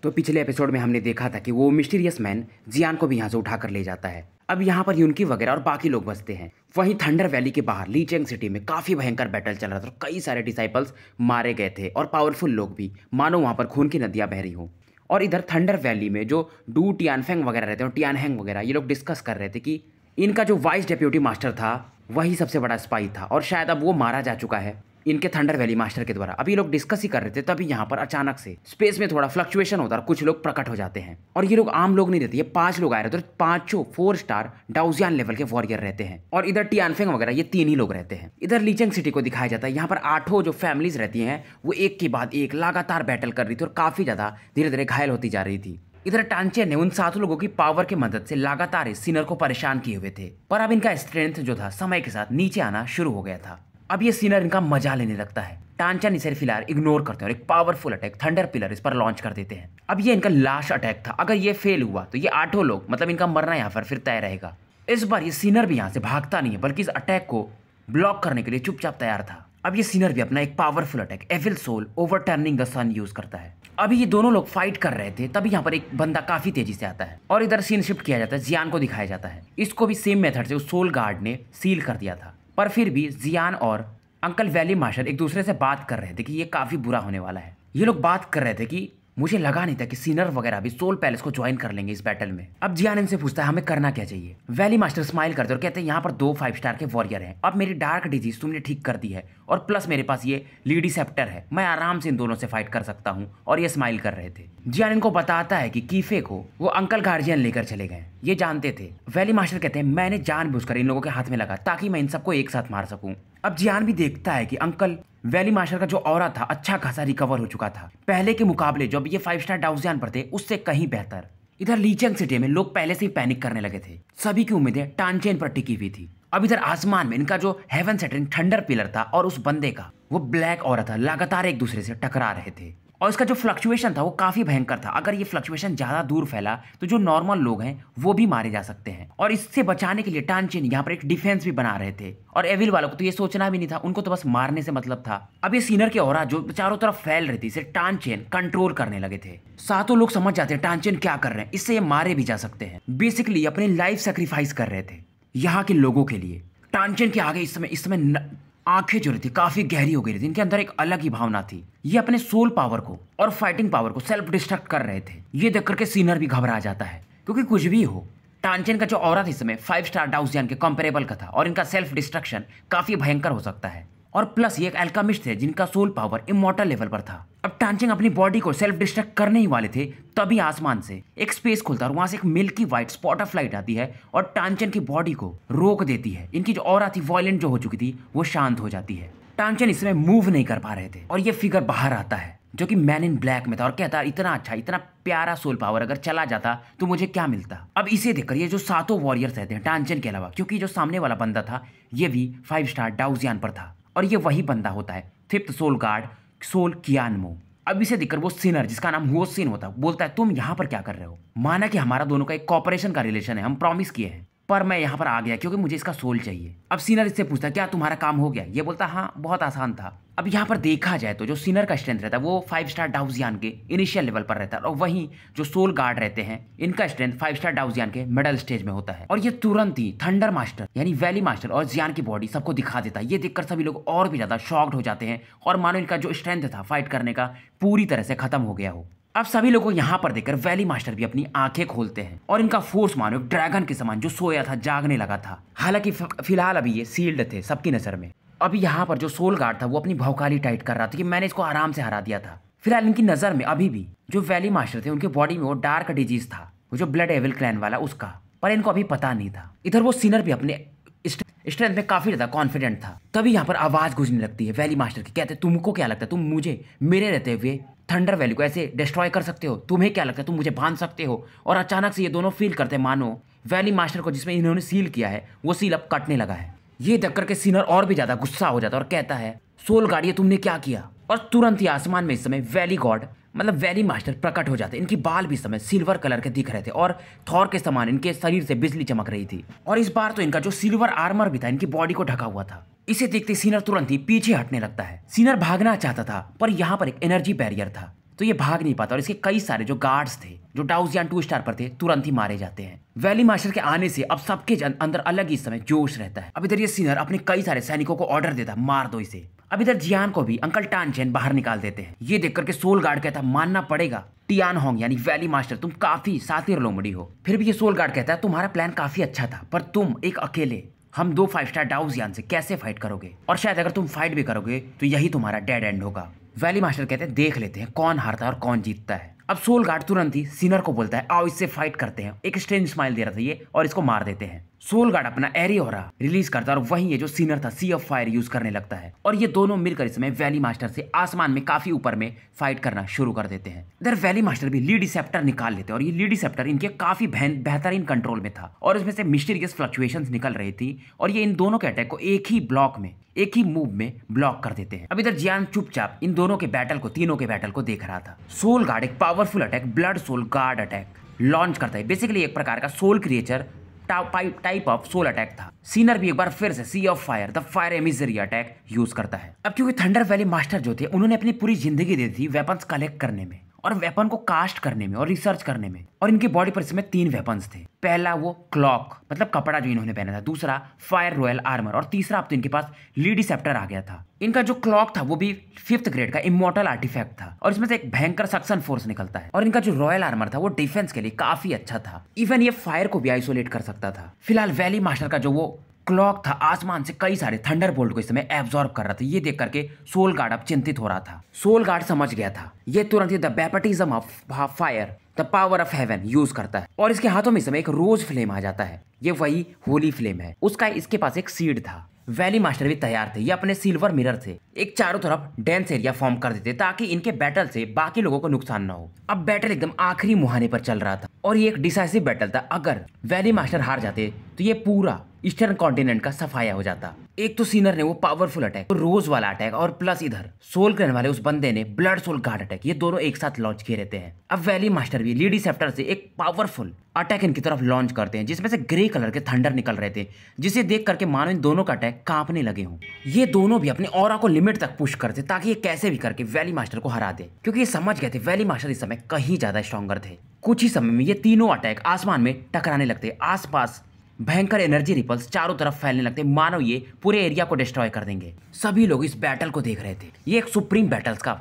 तो पिछले एपिसोड में हमने देखा था कि वो मिस्टीरियस मैन जियान को भी यहाँ से उठाकर ले जाता है। अब यहाँ पर यूनकी वगैरह और बाकी लोग बचते हैं। वहीं थंडर वैली के बाहर लीचेंग सिटी में काफी भयंकर बैटल चल रहा था और कई सारे डिसाइपल्स मारे गए थे और पावरफुल लोग भी, मानो वहाँ पर खून की नदियाँ बह रही हों। और इधर थंडर वैली में जो डू टियानफेंग वगैरह रहते हैं और टियानहेंग वगैरह, ये लोग डिस्कस कर रहे थे कि इनका जो वाइस डेप्यूटी मास्टर था वही सबसे बड़ा स्पाई था और शायद अब वो मारा जा चुका है इनके थंडर वैली मास्टर के द्वारा। अभी लोग डिस्कस ही कर रहे थे, तभी यहाँ पर अचानक से स्पेस में थोड़ा फ्लक्चुएशन होता है और कुछ लोग प्रकट हो जाते हैं। और ये लोग आम लोग नहीं रहते, ये 5 लोग आए रहते और 5 4 स्टार डाउजियन लेवल के वॉरियर रहते हैं। और इधर टियानफेंग वगैरह ये 3 ही लोग रहते हैं। इधर लीचेंग सिटी को दिखाया जाता है, यहाँ पर 8 जो फैमिलीज रहती हैं वो एक के बाद एक लगातार बैटल कर रही थी और काफी ज्यादा धीरे धीरे घायल होती जा रही थी। इधर टांचेन ने उन 7 लोगों की पावर की मदद से लगातार इस सीनर को परेशान किए हुए थे, पर अब इनका स्ट्रेंथ जो था समय के साथ नीचे आना शुरू हो गया था। अब ये सीनर इनका मजा लेने लगता है। टांचन इसे फिलहाल इग्नोर करते हैं और एक पावरफुल अटैक थंडर पिलर इस पर लॉन्च कर देते हैं। अब ये इनका लास्ट अटैक था, अगर ये फेल हुआ तो ये 8 लोग मतलब इनका मरना यहाँ पर फिर तय रहेगा। इस बार ये सीनर भी यहाँ से भागता नहीं है, बल्कि इस अटैक को ब्लॉक करने के लिए चुपचाप तैयार था। अब ये सीनर भी अपना एक powerful attack evil soul overturning the sun use करता है। अभी ये दोनों लोग फाइट कर रहे थे, तभी यहाँ पर एक बंदा काफी तेजी से आता है और इधर सीन शिफ्ट किया जाता है। जियान को दिखाया जाता है, इसको भी सेम मेथड से उस सोल गार्ड ने सील कर दिया था, पर फिर भी जियान और अंकल वैली मास्टर एक दूसरे से बात कर रहे थे कि ये काफी बुरा होने वाला है। ये लोग बात कर रहे थे कि मुझे लगा नहीं था कि सीनर वगैरह भी सोल पैलेस को ज्वाइन कर लेंगे इस बैटल में। अब जियान इनसे पूछता है हमें करना क्या चाहिए। वैली मास्टर स्माइल करते और कहते हैं यहाँ पर 2 5 स्टार के वॉरियर हैं। अब मेरी डार्क डिजीज तुमने ठीक कर दी है और प्लस मेरे पास ये लीडी सेप्टर है, मैं आराम से इन दोनों से फाइट कर सकता हूँ। और ये स्माइल कर रहे थे। जियान इनको बताता है कि कीफे को वो अंकल गार्जियन लेकर चले गए, ये जानते थे। वैली मास्टर कहते हैं मैंने जानबूझकर इन लोगों के हाथ में लगा ताकि मैं इन सबको एक साथ मार सकूं। अब जियान भी देखता है कि अंकल वैली मास्टर का जो ऑरा था अच्छा खासा रिकवर हो चुका था, पहले के मुकाबले जब ये 5 स्टार डाउजियन पर थे उससे कहीं बेहतर। इधर लीचेंग सिटी में लोग पहले से ही पैनिक करने लगे थे, सभी की उम्मीदें टांचेन पर टिकी हुई थी। अब इधर आसमान में इनका जो हेवन सेटरिंग थंडर पिलर था और उस बंदे का वो ब्लैक ऑरा था लगातार एक दूसरे से टकरा रहे थे और इसका जो फ्लक्चुएशन था वो काफी भयंकर था। अगर ये फ्लक्चुएशन ज्यादा दूर फैला तो जो नॉर्मल लोग हैं वो भी मारे जा सकते हैं। और इससे बचाने के लिए टांचेन यहाँ पर एक डिफेंस भी बना रहे थे और एविल वालों को तो ये सोचना भी नहीं था, उनको तो बस मारने से मतलब था। अब ये सीनर के ऑरा जो चारों तरफ फैल रही थी इसे टांचेन कंट्रोल करने लगे थे। 7 लोग समझ जाते हैं टांचेन क्या कर रहे हैं, इससे ये मारे भी जा सकते हैं। बेसिकली अपनी लाइफ सेक्रीफाइस कर रहे थे यहाँ के लोगों के लिए। टांचेन के आगे इस समय आंखें जो रही थी काफी गहरी हो गई थी, इनके अंदर एक अलग ही भावना थी। ये अपने सोल पावर को और फाइटिंग पावर को सेल्फ डिस्ट्रक्ट कर रहे थे। ये देख करके सीनर भी घबरा जाता है, क्योंकि कुछ भी हो टांचेन का जो ऑरा था इस समय 5 स्टार डाउजियन के कंपेरेबल का था और इनका सेल्फ डिस्ट्रक्शन काफी भयंकर हो सकता है। और प्लस ये एक अल्केमिस्ट थे जिनका सोल पावर इमॉर्टल लेवल पर था। अब टांचेन अपनी बॉडी को सेल्फ डिस्ट्रक्ट करने ही वाले थे, तभी आसमान से एक स्पेस खुलता है और वहां से एक milky white spot of light आती है और टांचेन की बॉडी को रोक देती है। इनकी जो ऑरा थी वायलेंट जो हो चुकी थी वो शांत हो जाती है। टांचेन इसमें मूव नहीं कर पा रहे थे और ये फिगर बाहर आता है जो कि मैन इन ब्लैक में था और कहता है इतना अच्छा इतना प्यारा सोल पावर अगर चला जाता तो मुझे क्या मिलता। अब इसे देखकर ये जो 7 वॉरियर्स रहते हैं टांचेन के अलावा, क्योंकि जो सामने वाला बंदा था ये भी 5 स्टार डाउजियन पर था और ये वही बंदा होता है 5th सोल गार्ड सोल कियानमो। अब इसे देखकर वो सीनर जिसका नाम हुओ सीन होता बोलता है तुम यहाँ पर क्या कर रहे हो। माना कि हमारा दोनों का एक कॉपरेशन का रिलेशन है, हम प्रॉमिस किए हैं, पर मैं यहाँ पर आ गया क्योंकि मुझे इसका सोल चाहिए। अब सीनर इससे पूछता है क्या तुम्हारा काम हो गया। ये बोलता हाँ बहुत आसान था। अब यहाँ पर देखा जाए तो जो सीनर का स्ट्रेंथ रहता है वो 5 स्टार डाउजियन के इनिशियल लेवल पर रहता है और वहीं जो सोल गार्ड रहते हैं इनका स्ट्रेंथ 5 स्टार डाउजियन के मिडल स्टेज में होता है। और ये तुरंत ही थंडर मास्टर यानी वैली मास्टर और जियान की बॉडी सबको दिखा देता है। ये देखकर सभी लोग और भी ज्यादा शॉक्ड हो जाते हैं और मानो इनका जो स्ट्रेंथ था फाइट करने का पूरी तरह से खत्म हो गया हो। अब सभी लोगों को यहाँ पर देखकर वैली मास्टर भी अपनी आंखें खोलते हैं और इनका फोर्स मानो एक ड्रैगन के समान जो सोया था जागने लगा था। हालांकि फिलहाल अभी ये सील्ड थे सबकी नजर में। अभी यहाँ पर जो सोल गार्ड था वो अपनी भौकाली टाइट कर रहा था कि मैंने इसको आराम से हरा दिया था। फिलहाल इनकी नजर में अभी भी जो वैली मास्टर थे उनकी बॉडी में वो डार्क डिजीज था, वो जो ब्लड एविल क्लैन वाला उसका, पर इनको अभी पता नहीं था। इधर वो सीनर भी अपने स्ट्रेंथ में काफी ज्यादा कॉन्फिडेंट था। तभी यहाँ पर आवाज गूंजने लगती है वैली मास्टर की, कहते तुमको क्या लगता है तुम मुझे मेरे रहते हुए थंडर वैली को ऐसे डिस्ट्रॉय कर सकते हो, तुम्हें क्या लगता है तुम मुझे बांध सकते हो। और अचानक से ये दोनों फील करते मानो वैली मास्टर को जिसमें इन्होंने सील किया है वो सील अब कटने लगा है। ये देख करके सीनर और भी ज्यादा गुस्सा हो जाता है और कहता है सोल गार्ड ये तुमने क्या किया। और तुरंत ही आसमान में इस समय वैली गॉड मतलब वैली मास्टर प्रकट हो जाते। इनकी बाल भी इस समय सिल्वर कलर के दिख रहे थे और थॉर के समान इनके शरीर से बिजली चमक रही थी। और इस बार तो इनका जो सिल्वर आर्मर भी था इनकी बॉडी को ढका हुआ था। इसे देखते सीनर तुरंत ही पीछे हटने लगता है। सीनर भागना चाहता था पर यहाँ पर एक एनर्जी बैरियर था तो ये भाग नहीं पाता और इसके कई सारे जो गार्ड्स थे जो डाउजियान 2 स्टार पर थे तुरंत ही मारे जाते हैं। वैली मास्टर के आने से अब सबके अंदर अलग ही समय जोश रहता है। अब इधर ये सिनर अपने कई सारे सैनिकों को ऑर्डर देता है मार दो इसे। अब इधर जियान को भी अंकल टानचेन बाहर निकाल देते हैं। ये देख करके सोल गार्ड कहता है मानना पड़ेगा टियान होंग यानी वैली मास्टर तुम काफी सातिर लोमड़ी हो। फिर भी ये सोल गार्ड कहता है तुम्हारा प्लान काफी अच्छा था पर तुम एक अकेले हम 2 5 स्टार डाउजियान से कैसे फाइट करोगे, और शायद अगर तुम फाइट भी करोगे तो यही तुम्हारा डेड एंड होगा। वैली मास्टर कहते हैं देख लेते हैं कौन हारता है और कौन जीतता है। अब सोल गार्ड तुरंत ही सिनर को बोलता है आओ इससे फाइट करते हैं। एक स्ट्रेंज स्माइल दे रहा था ये और इसको मार देते हैं। सोल गार्ड अपना एरी ऑरा रिलीज करता है और वहीं ये जो सिनर था सी ऑफ फायर यूज करने लगता है और ये दोनों मिलकर इसमें वैली मास्टर से आसमान में काफी ऊपर में फाइट करना शुरू कर देते हैं। इधर वैली मास्टर भी ली डिसेप्टर निकाल लेते हैं और ये ली डिसेप्टर इनके काफी बेहतरीन कंट्रोल में था और इसमें से मिस्टीरियस फ्लक्चुएशंस निकल रही थी और ये इन दोनों के अटैक को एक ही ब्लॉक में एक ही मूव में ब्लॉक कर देते हैं। अब इधर जियान चुपचाप इन दोनों के बैटल को तीनों के बैटल को देख रहा था। सोल गार्ड एक powerful attack blood soul guard attack launch करता है। बेसिकली एक प्रकार का soul creature type of soul attack था। सीनर भी एक बार फिर से sea of fire the fire emissary attack use करता है। अब क्योंकि थंडर वैली मास्टर जो थे उन्होंने अपनी पूरी जिंदगी दे दी वेपन्स कलेक्ट करने में और वेपन को कास्ट करने में और रिसर्च करने में, और इनकी बॉडी पर इसमें 3 वेपन्स थे। पहला वो क्लॉक मतलब कपड़ा जो इन्होंने पहना था, दूसरा फायर रॉयल आर्मर और तीसरा अब तो इनके पास ली डिसेप्टर आ गया था। इनका जो क्लॉक था वो भी 5th ग्रेड का इमॉर्टल आर्टिफैक्ट था और इसमें से एक भयंकर सक्शन फोर्स निकलता है और इनका जो रॉयल आर्मर था वो डिफेंस के लिए काफी अच्छा था। इवन ये फायर को भी आइसोलेट कर सकता था। फिलहाल वैली मास्टर का जो वो क्लॉक था आसमान से कई सारे थंडर बोल्ट को इस समय एब्जॉर्ब कर रहा था। ये देख करके सोल गार्ड अब चिंतित हो रहा था। सोल गार्ड समझ गया था। ये तुरंत ही the baptism of fire the power of heaven use करता है और इसके हाथों में इस समय एक रोज फ्लेम आ जाता है। ये वही होली फ्लेम है। उसका इसके पास एक सीड था। वैली मास्टर भी तैयार थे। ये अपने सिल्वर मिरर से एक चारों तरफ डेंस एरिया फॉर्म कर देते ताकि इनके बैटल से बाकी लोगों को नुकसान न हो। अब बैटल एकदम आखिरी मुहाने पर चल रहा था और ये एक डिसाइसिव बैटल था। अगर वैली मास्टर हार जाते तो ये पूरा ईस्टर्न कॉन्टिनेंट का सफाया हो जाता। एक तो सीनर ने वो पावरफुल अटैक रोज वाला अटैक और प्लस इधर सोल करने वाले उस बंदे ने ब्लड सोल गार्ड अटैक, ये दोनों एक साथ लॉन्च किए रहते हैं। अब वैली मास्टर भी ली डिसेप्टर से एक पावरफुल अटैक इनकी तरफ लॉन्च करते हैं जिसमें से ग्रे कलर के थंडर निकल रहे थे, जिसे देख करके मानो इन दोनों का अटैक कांपने लगे हों। ये दोनों भी अपने ऑरा को लिमिट तक पुश करते ताकि ये कैसे भी करके वैली मास्टर को हरा दे, क्योंकि ये समझ गए थे वैली मास्टर इस समय कहीं ज्यादा स्ट्रॉन्गर थे। कुछ ही समय में ये तीनों अटैक आसमान में टकराने लगते। आसपास भयंकर एनर्जी रिपल्स चारों तरफ फैलने लगते, मानो ये पूरे एरिया को डिस्ट्रॉय कर देंगे। सभी लोग इस बैटल को देख रहे थे। ये एक सुप्रीम बैटल्स का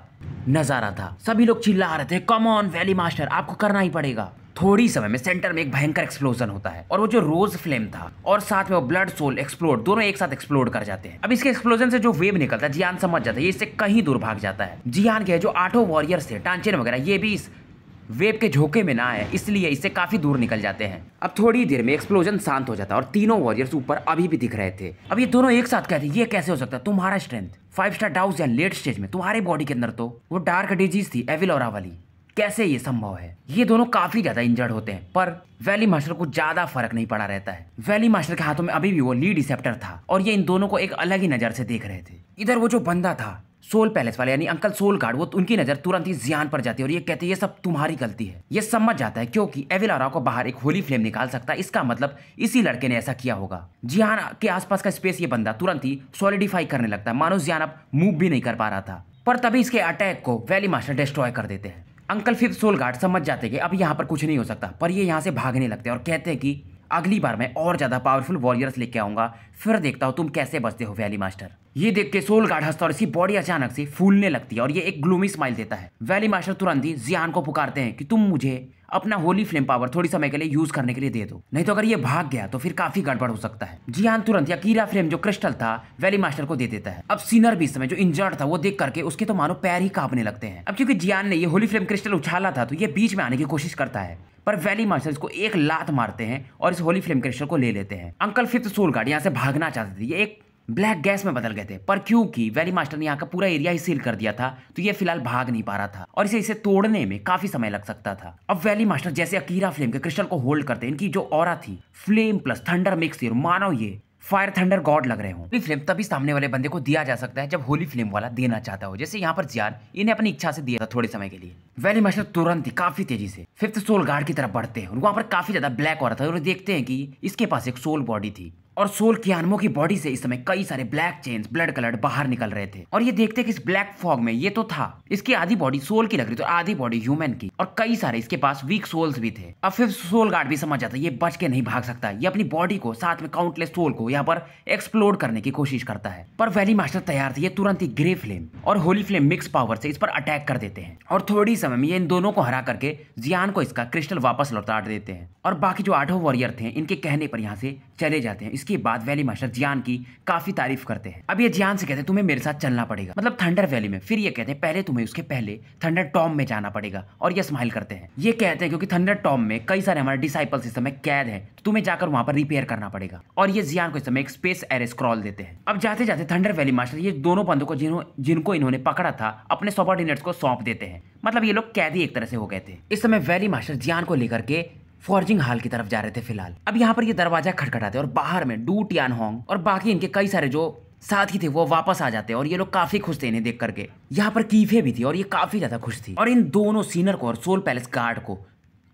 नजारा था। सभी लोग चिल्ला रहे थे कम ऑन वैली मास्टर आपको करना ही पड़ेगा। थोड़ी समय में सेंटर में एक भयंकर एक्सप्लोजन होता है और वो जो रोज फ्लेम था और साथ में वो ब्लड सोल एक्सप्लोड दोनों एक साथ एक्सप्लोड कर जाते हैं। अब इसके एक्सप्लोजन से जो वेव निकलता है जियान समझ जाता है ये इससे कहीं दूर भाग जाता है। जियान के जो 8 वॉरियर्स थे टांचेन वगैरह ये भी इस वेव के झोंके में ना आए, इसलिए इससे काफी दूर निकल जाते हैं। अब थोड़ी देर में एक्सप्लोजन शांत हो जाता है और तीनों वॉरियर्स ऊपर अभी भी दिख रहे थे। अब ये दोनों एक साथ कहते हैं ये कैसे हो सकता है, तुम्हारा स्ट्रेंथ 5 स्टार डाउस या लेट स्टेज में तुम्हारी बॉडी के अंदर तो वो डार्क डिजीज थी एविलोरा वाली, कैसे ये संभव है। ये दोनों काफी ज्यादा इंजर्ड होते हैं पर वैली मास्टर को ज्यादा फर्क नहीं पड़ा रहता है। वैली मास्टर के हाथों में अभी भी वो ली डिसेप्टर था और ये इन दोनों को एक अलग ही नजर से देख रहे थे। इधर वो जो बंदा था सोल पैलेस वाले यानी अंकल सोल गार्ड, वो उनकी नजर तुरंत ही जियान पर जाती है और ये कहते हैं ये सब तुम्हारी गलती है। ये समझ जाता है क्योंकि एविलोरा को बाहर एक होली फ्लेम निकाल सकता है, इसका मतलब इसी लड़के ने ऐसा किया होगा। जियान के आसपास का स्पेस ये बंदा तुरंत ही सॉलिडिफाई करने लगता है, मानो जियान अब मूव भी नहीं कर पा रहा था। पर तभी इसके अटैक को वैली मास्टर डिस्ट्रॉय कर देते हैं। अंकल 5th सोल गार्ड समझ जाते कि अब यहाँ पर कुछ नहीं हो सकता, पर ये यहाँ से भागने लगते हैं और कहते हैं कि अगली बार मैं और ज्यादा पावरफुल वॉरियर्स लेके आऊंगा, फिर देखता हूँ तुम कैसे बचते हो वैली मास्टर। ये देख के सोल गार्ड हंसता और इसकी बॉडी अचानक से फूलने लगती है और ये एक ग्लूमी स्माइल देता है। वैली मास्टर तुरंत ही जियान को पुकारते हैं कि तुम मुझे अपना होली फ्लेम पावर थोड़ी समय के लिए यूज करने के लिए दे दो, नहीं तो अगर ये भाग गया तो फिर काफी गड़बड़ हो सकता है। जियान तुरंत या कीरा फ्लेम जो क्रिस्टल था वैली मास्टर को दे देता है। अब सीनर भी इस समय जो इंजर्ड था वो देख करके उसके तो मानो पैर ही कांपने लगते हैं। अब क्योंकि जियान ने ये होली फ्लेम क्रिस्टल उछाला था तो ये बीच में आने की कोशिश करता है, पर वैली मास्टर इसको एक लात मारते हैं और इस होली फ्लेम क्रिस्टल को ले लेते हैं। अंकल 5th सोल गार्ड यहाँ से भागना चाहते थे, ये एक ब्लैक गैस में बदल गए थे, पर क्योंकि वैली मास्टर ने यहाँ का पूरा एरिया ही सील कर दिया था तो ये फिलहाल भाग नहीं पा रहा था और इसे तोड़ने में काफी समय लग सकता था। अब वैली मास्टर जैसे अकीरा फ्लेम के क्रिस्टल को होल्ड करते, इनकी जो ऑरा थी फ्लेम प्लस थंडर मिक्स थी, मानो ये फायर थंडर गॉड लग रहे हो। होली फ्लेम तभी सामने वाले बंदे को दिया जा सकता है जब होली फ्लेम वाला देना चाहता हो, जैसे यहाँ पर जियान इन्हें अपनी इच्छा से दिया था थोड़े समय के लिए। वैली मास्टर तुरंत ही काफी तेजी से 5th सोल गार्ड की तरफ बढ़ते हैं और वहां पर काफी ज्यादा ब्लैक हो रहा था और देखते हैं कि इसके पास एक सोल बॉडी थी और सोल कियानमो की बॉडी से इस समय कई सारे ब्लैक चेन्स ब्लड कलर्ड बाहर निकल रहे थे। और ये देखते कि इस ब्लैक फॉग में ये तो था, इसकी आधी बॉडी सोल की लग रही थी और आधी बॉडी ह्यूमन की, और कई सारे इसके पास वीक सोल्स भी थे। अब फिर सोल गार्ड भी समझ जाता है ये बच के नहीं भाग सकता, ये अपनी बॉडी को साथ में काउंटलेस सोल को यहाँ पर एक्सप्लोड करने की कोशिश करता है। पर वैली मास्टर तैयार थे, ये तुरंत ही ग्रे फ्लेम और होली फ्लेम मिक्स पावर से इस पर अटैक कर देते हैं और थोड़ी समय में ये इन दोनों को हरा करके जियान को इसका क्रिस्टल वापस लौटा देते हैं। और बाकी जो 8 वॉरियर थे इनके कहने पर यहाँ से चले जाते हैं। इसके बाद वैली मास्टर जियान की काफी तारीफ करते हैं। अब ये जियान से कहते हैं तुम्हें मेरे साथ चलना पड़ेगा, मतलब थंडर वैली में। फिर ये कहते हैं पहले तुम्हें उसके पहले थंडर टॉम में जाना पड़ेगा, और ये स्माइल करते हैं। ये कहते हैं क्योंकि थंडर टॉम में कई सारे हमारे डिसाइपल्स इस समय कैद है, तो तुम्हें जाकर वहां पर रिपेयर करना पड़ेगा। और ये जियान को इस समय एक स्पेस एरे स्क्रॉल देते हैं। अब जाते जाते थंडर वैली मास्टर ये दोनों बंदों को जिनको इन्होंने पकड़ा था अपने सबऑर्डिनेट्स को सौंप देते हैं, मतलब ये लोग कैदी एक तरह से हो गए थे। इस समय वैली मास्टर जियान को लेकर के फॉर्जिंग हॉल की तरफ जा रहे थे फिलहाल। अब यहाँ पर ये दरवाजा खटखटाते और बाहर में डू टियान होंग और बाकी इनके कई सारे जो साथी थे वो वापस आ जाते हैं, और ये लोग काफी खुश थे इन्हें देख करके। यहाँ पर कीफे भी थी और ये काफी ज्यादा खुश थी। और इन दोनों सीनर को और सोल पैलेस गार्ड को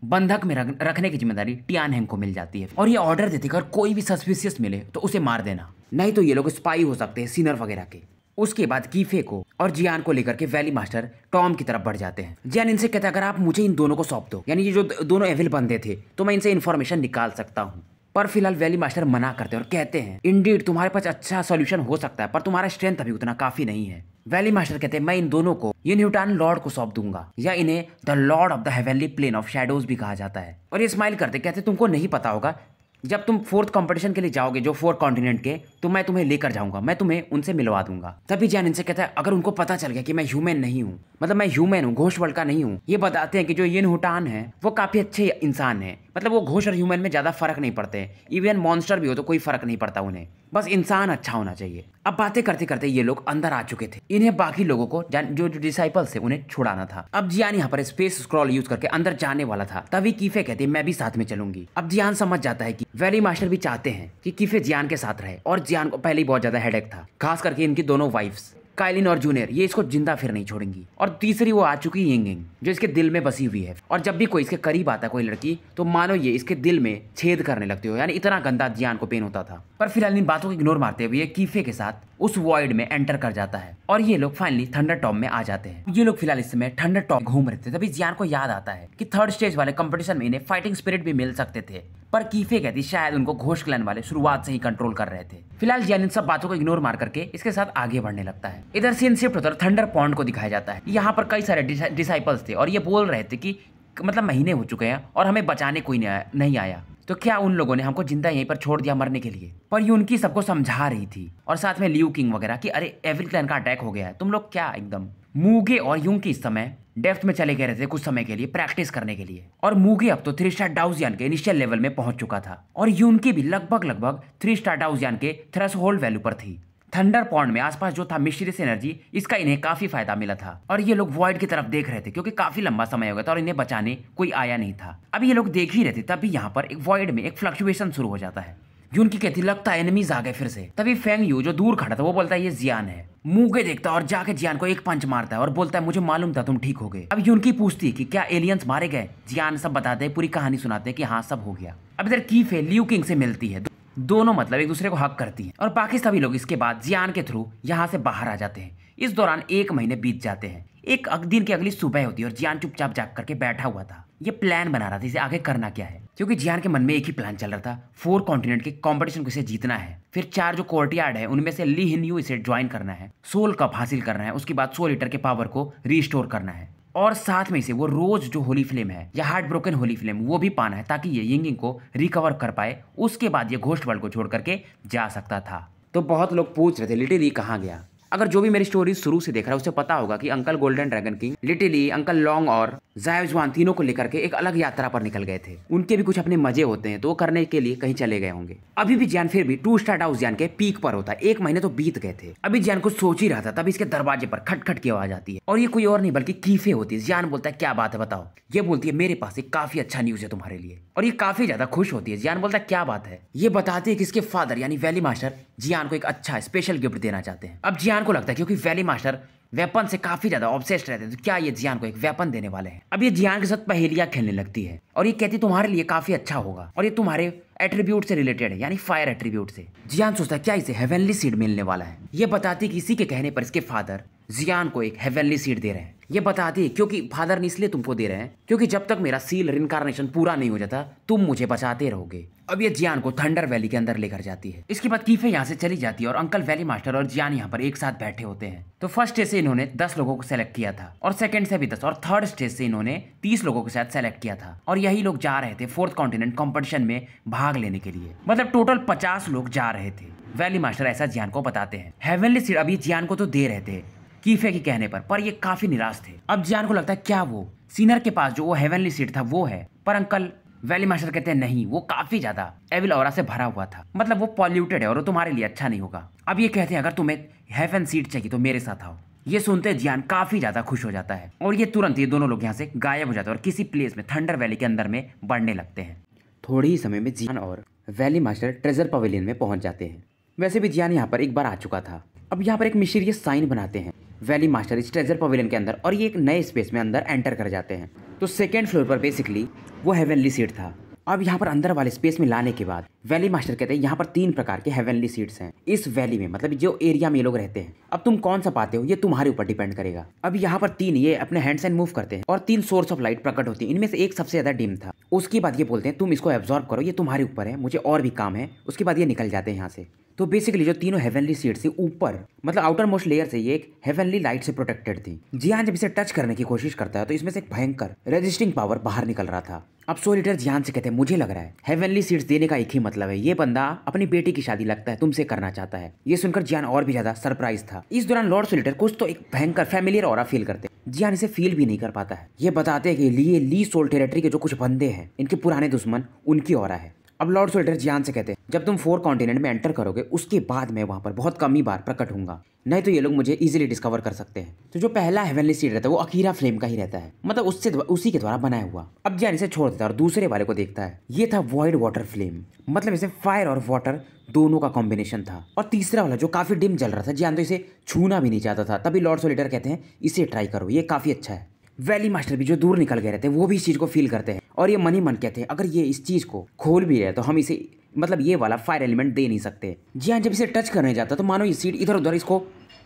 बंधक में रखने की जिम्मेदारी टियान हेंग को मिल जाती है, और ये ऑर्डर देती है अगर कोई भी सस्पिशियस मिले तो उसे मार देना, नहीं तो ये लोग स्पाई हो सकते हैं सीनर वगैरह के। उसके बाद कीफे को और जियान को लेकर के वैली मास्टर टॉम की तरफ बढ़ जाते हैं। जियान इनसे कहता है अगर आप मुझे इन दोनों को सौंप दो, यानी ये जो दोनों एविल बंदे थे, तो मैं इनसे इन्फॉर्मेशन निकाल सकता हूँ। पर फिलहाल वैली मास्टर मना करते हैं और कहते हैं इंडीड तुम्हारे पास अच्छा सॉल्यूशन हो सकता है, पर तुम्हारा स्ट्रेंथ अभी उतना काफी नहीं है। वैली मास्टर कहते हैं मैं इन दोनों को ये न्यूटन लॉर्ड को सौंप दूंगा, या इन्हें the lord of the heavenly plain of shadows भी कहा जाता है। और ये स्माइल करते कहते तुमको नहीं पता होगा, जब तुम 4th कंपटीशन के लिए जाओगे जो 4 कॉन्टिनेंट के, तो मैं तुम्हें लेकर जाऊंगा, मैं तुम्हें उनसे मिलवा दूंगा। तभी जियान इनसे कहता है अगर उनको पता चल गया कि मैं ह्यूमन नहीं हूँ, मतलब मैं ह्यूमन हूँ, घोष वर्ल्ड का नहीं हूँ। ये बताते हैं कि जो यिन हुटान है वो काफी अच्छे इंसान है, मतलब वो घोष और ह्यूमन में ज्यादा फर्क नहीं पड़ते, इवन मॉन्स्टर भी हो तो कोई फर्क नहीं पड़ता उन्हें, बस इंसान अच्छा होना चाहिए। अब बातें करते करते ये लोग अंदर आ चुके थे, इन्हें बाकी लोगों को जो डिसाइपल्स थे उन्हें छुड़ाना था। अब जियान यहाँ पर स्पेस स्क्रॉल यूज करके अंदर जाने वाला था, तभी कीफे कहती है मैं भी साथ में चलूंगी। अब जियान समझ जाता है कि वैली मास्टर भी चाहते हैं कि कीफे जियान के साथ रहे, और जियान को पहले ही बहुत ज्यादा हेडेक था, खास करके इनकी दोनों वाइफ्स काइलिन और जूनियर, ये इसको जिंदा फिर नहीं छोड़ेंगी। और तीसरी वो आ चुकी यिंग जो इसके दिल में बसी हुई है, और जब भी कोई इसके करीब आता है कोई लड़की, तो मानो ये इसके दिल में छेद करने लगती हो, यानी इतना गंदा जियान को पेन होता था। पर फिलहाल इन बातों को इग्नोर मारते हुए ये कीफे के साथ उस वॉइड में एंटर कर जाता है, और ये लोग फाइनली थंडर टॉम में आ जाते हैं। ये लोग फिलहाल इस समय थंडर टॉम घूम रहे थे, तभी जियान को याद आता है कि 3rd स्टेज वाले कंपटीशन में इन्हें फाइटिंग स्पिरिट भी मिल सकते थे, पर कीफे कहती शायद उनको घोष क्लैन वाले शुरुआत से ही कंट्रोल कर रहे थे। फिलहाल जियान इन सब बातों को इग्नोर मार करके इसके साथ आगे बढ़ने लगता है। इधर सीन शिफ्ट होकर थंडर पॉन्ड को दिखाया जाता है। यहाँ पर कई सारे डिसाइपल्स थे और ये बोल रहे थे कि मतलब महीने हो चुके हैं और हमें बचाने कोई नहीं आया, तो क्या उन लोगों ने हमको जिंदा यहीं पर छोड़ दिया मरने के लिए। पर यूनकी सबको समझा रही थी, और साथ में लियू किंग वगैरह कि अरे एविल क्लैन का अटैक हो गया है, तुम लोग क्या एकदम। मूगे और यूनकी इस समय डेप्थ में चले गए रहते कुछ समय के लिए प्रैक्टिस करने के लिए, और मूगे अब तो 3 स्टार डाउजियन के इनिशियल लेवल में पहुंच चुका था, और यूनकी भी लगभग 3 स्टार डाउजियन के थ्रेशोल्ड वैल्यू पर थी। थंडर पॉन्ड में आसपास जो था मिस्टीरियस एनर्जी, इसका इन्हें काफी फायदा मिला था, और ये लोग वॉइड की तरफ देख रहे थे क्योंकि काफी लंबा समय हो गया था और इन्हें बचाने कोई आया नहीं था। अब ये लोग देख ही रहे थे, तभी यहाँ पर एक वॉइड में एक फ्लक्चुएशन शुरू हो जाता है। यूनकी कहती लगता है एनिमीज आ गए फिर से। तभी फेंग यू जो दूर खड़ा था वो बोलता है ये जियान है। मूगे देखता और जाके जियान को एक पंच मारता है और बोलता है मुझे मालूम था तुम ठीक हो गए। अब यूनकी पूछती है कि क्या एलियंस मारे गए, जियान सब बताते हैं, पूरी कहानी सुनाते हैं कि हाँ सब हो गया। अब इधर कीफे लियू किंग से मिलती है, दोनों मतलब एक दूसरे को हक करती हैं, और बाकी सभी लोग इसके बाद जियान के थ्रू यहाँ से बाहर आ जाते हैं। इस दौरान 1 महीने बीत जाते हैं। एक दिन की अगली सुबह होती है और जियान चुपचाप जाग करके बैठा हुआ था, ये प्लान बना रहा था इसे आगे करना क्या है, क्योंकि जियान के मन में एक ही प्लान चल रहा था, 4 कॉन्टिनेंट के कंपटीशन को इसे जीतना है, फिर 4 जो कोर्टयार्ड है उनमें से ली हिन यू इसे ज्वाइन करना है, सोल कप हासिल करना है, उसके बाद सोल ईटर के पावर को रिस्टोर करना है, और साथ में से वो रोज जो होली फ्लेम है या हार्ट ब्रोकन होली फ्लेम वो भी पाना है, ताकि ये यिंगिंग को रिकवर कर पाए। उसके बाद ये घोस्ट वर्ल्ड को छोड़ करके जा सकता था। तो बहुत लोग पूछ रहे थे लिटिल ई कहाँ गया। अगर जो भी मेरी स्टोरी शुरू से देख रहा है उसे पता होगा कि uncle golden dragon king, little E, uncle long और जायजुआन तीनों को लेकर के एक अलग यात्रा पर निकल गए थे। उनके भी कुछ अपने मजे होते हैं, तो वो करने के लिए कहीं चले गए होंगे। अभी भी जियान फिर भी 2 स्टार हाउस जियान के पीक पर होता है। 1 महीने तो बीत गए थे। अभी जियान कुछ सोच ही रहा था, तभी इसके दरवाजे पर खटखट की आवाज आती है, और ये कोई और नहीं बल्कि कीफे होती है। जियान बोलता है क्या बात है बताओ। ये बोलती है मेरे पास एक काफी अच्छा न्यूज है तुम्हारे लिए, और ये काफी ज्यादा खुश होती है। जियान बोलता है क्या बात है। ये बताती है कि इसके फादर यानी वैली मास्टर जियान को एक अच्छा स्पेशल गिफ्ट देना चाहते हैं। अब जियान को लगता है क्योंकि वैली मास्टर वेपन से काफी ज्यादा ऑब्सेस्ड रहते हैं। तो क्या ये जियान को एक वेपन देने वाले हैं? अब ये जियान के साथ पहेलियां खेलने लगती है और ये कहती तुम्हारे लिए काफी अच्छा होगा और ये तुम्हारे एट्रीब्यूट से रिलेटेड है, यानी फायर एट्रीब्यूट से। जियान सोचता है क्या इसे हेवनली सीड मिलने वाला है। ये बताती कि इसी के कहने पर इसके फादर जियान को एक हेवनली सीड दे रहे हैं। ये बताती है क्योंकि फादर ने इसलिए तुमको दे रहे हैं क्योंकि जब तक मेरा सील रिनकारनेशन पूरा नहीं हो जाता तुम मुझे बचाते रहोगे। अब ये जियान को थंडर वैली के अंदर लेकर जाती है। इसके बाद कीफे यहाँ से चली जाती है और अंकल वैली मास्टर और जियान यहाँ पर एक साथ बैठे होते हैं। तो फर्स्ट स्टेज से इन्होंने 10 लोगों को सेलेक्ट किया था और सेकंड से भी 10 और थर्ड स्टेज से इन्होंने 30 लोगों के साथ सेलेक्ट किया था और यही लोग जा रहे थे फोर्थ कॉन्टिनेंट कॉम्पिटिशन में भाग लेने के लिए। मतलब टोटल 50 लोग जा रहे थे। वैली मास्टर ऐसा जियान को बताते हैं। हेवनली सीड अभी जियान को तो दे रहे थे कीफे के कहने पर ये काफी निराश थे। अब जियान को लगता है क्या वो सीनर के पास जो वो हेवनली सीड था वो है, पर अंकल वैली मास्टर कहते हैं नहीं, वो काफी ज्यादा एविल ऑरा से भरा हुआ था, मतलब वो पॉल्यूटेड है और वो तुम्हारे लिए अच्छा नहीं होगा। अब ये कहते हैं अगर तुम्हें हेवन सीड चाहिए तो मेरे साथ आओ। ये सुनते जियान काफी ज्यादा खुश हो जाता है और ये तुरंत ये दोनों लोग यहाँ से गायब हो जाते हैं और किसी प्लेस में थंडर वैली के अंदर में बढ़ने लगते हैं। थोड़े ही समय में जियान और वैली मास्टर ट्रेजर पवेलियन में पहुंच जाते हैं। वैसे भी जियान यहाँ पर एक बार आ चुका था। अब यहाँ पर एक मिस्टीरियस साइन बनाते हैं वैली मास्टर इस ट्रेजर पवेलियन के अंदर और ये एक नए स्पेस में अंदर एंटर कर जाते हैं। तो सेकेंड फ्लोर पर बेसिकली वो हेवनली सीड था। अब यहाँ पर अंदर वाले स्पेस में लाने के बाद वैली मास्टर कहते हैं यहाँ पर 3 प्रकार के हेवनली सीड्स हैं इस वैली में, मतलब जो एरिया में ये लोग रहते हैं। अब तुम कौन सा पाते हो ये तुम्हारे ऊपर डिपेंड करेगा। अब यहाँ पर 3 ये अपने हैंड्स एंड मूव करते हैं और 3 सोर्स ऑफ लाइट प्रकट होती है। इनमें से एक सबसे ज्यादा डिम था। उसके बाद ये बोलते हैं तुम इसको एब्जॉर्ब करो, ये तुम्हारे ऊपर है, मुझे और भी काम है। उसके बाद ये निकल जाते हैं यहाँ से। तो बेसिकली जो तीनों हेवनली सीड से ऊपर मतलब आउटर मोस्ट लेयर से ये एक हेवनली लाइट से प्रोटेक्टेड थी। जियान जब इसे टच करने की कोशिश करता है तो इसमें से एक भयंकर रेजिस्टिंग पावर बाहर निकल रहा था। अब सोलिटर जियान से कहते हैं मुझे लग रहा है हेवनली सीड्स देने का एक ही मतलब है, ये बंदा अपनी बेटी की शादी लगता है तुमसे करना चाहता है। ये सुनकर जियान और भी ज्यादा सरप्राइज था। इस दौरान लॉर्ड सोलिटर कुछ तो एक भयंकर फैमिलियर ऑरा फील करते हैं। जियान इसे फील भी नहीं कर पाता है। ये बताते हैं कि ली सोल टेरिटरी के जो कुछ बंदे हैं इनके पुराने दुश्मन उनकी ऑरा है। अब लॉर्ड सोल्टर जियान से कहते हैं जब तुम 4 कॉन्टिनेंट में एंटर करोगे उसके बाद मैं वहां पर बहुत कम ही बार प्रकट होऊंगा, नहीं तो ये लोग मुझे इजीली डिस्कवर कर सकते हैं। तो जो पहला हेवनली सीड रहता है वो अकीरा फ्लेम का ही रहता है, मतलब उसी के द्वारा बनाया हुआ। अब जियान इसे छोड़ देता है और दूसरे वाले को देखता है। ये था वॉइड वाटर फ्लेम, मतलब इसे फायर और वाटर दोनों का कॉम्बिनेशन था। और तीसरा वाला जो काफी डिम जल रहा था, जियान तो इसे छूना भी नहीं चाहता था। तभी लॉर्ड सोलिटर कहते हैं इसे ट्राई करो, ये काफी अच्छा है। वैली मास्टर भी जो दूर निकल गए रहते हैं वो भी इस चीज को फील करते हैं और ये मन ही मन कहते हैं अगर ये इस चीज को खोल भी रहे तो हम इसे मतलब ये वाला फायर एलिमेंट दे नहीं सकते। जियान जब इसे टच करने जाता तो मानो ये सीड इधर उधर इसको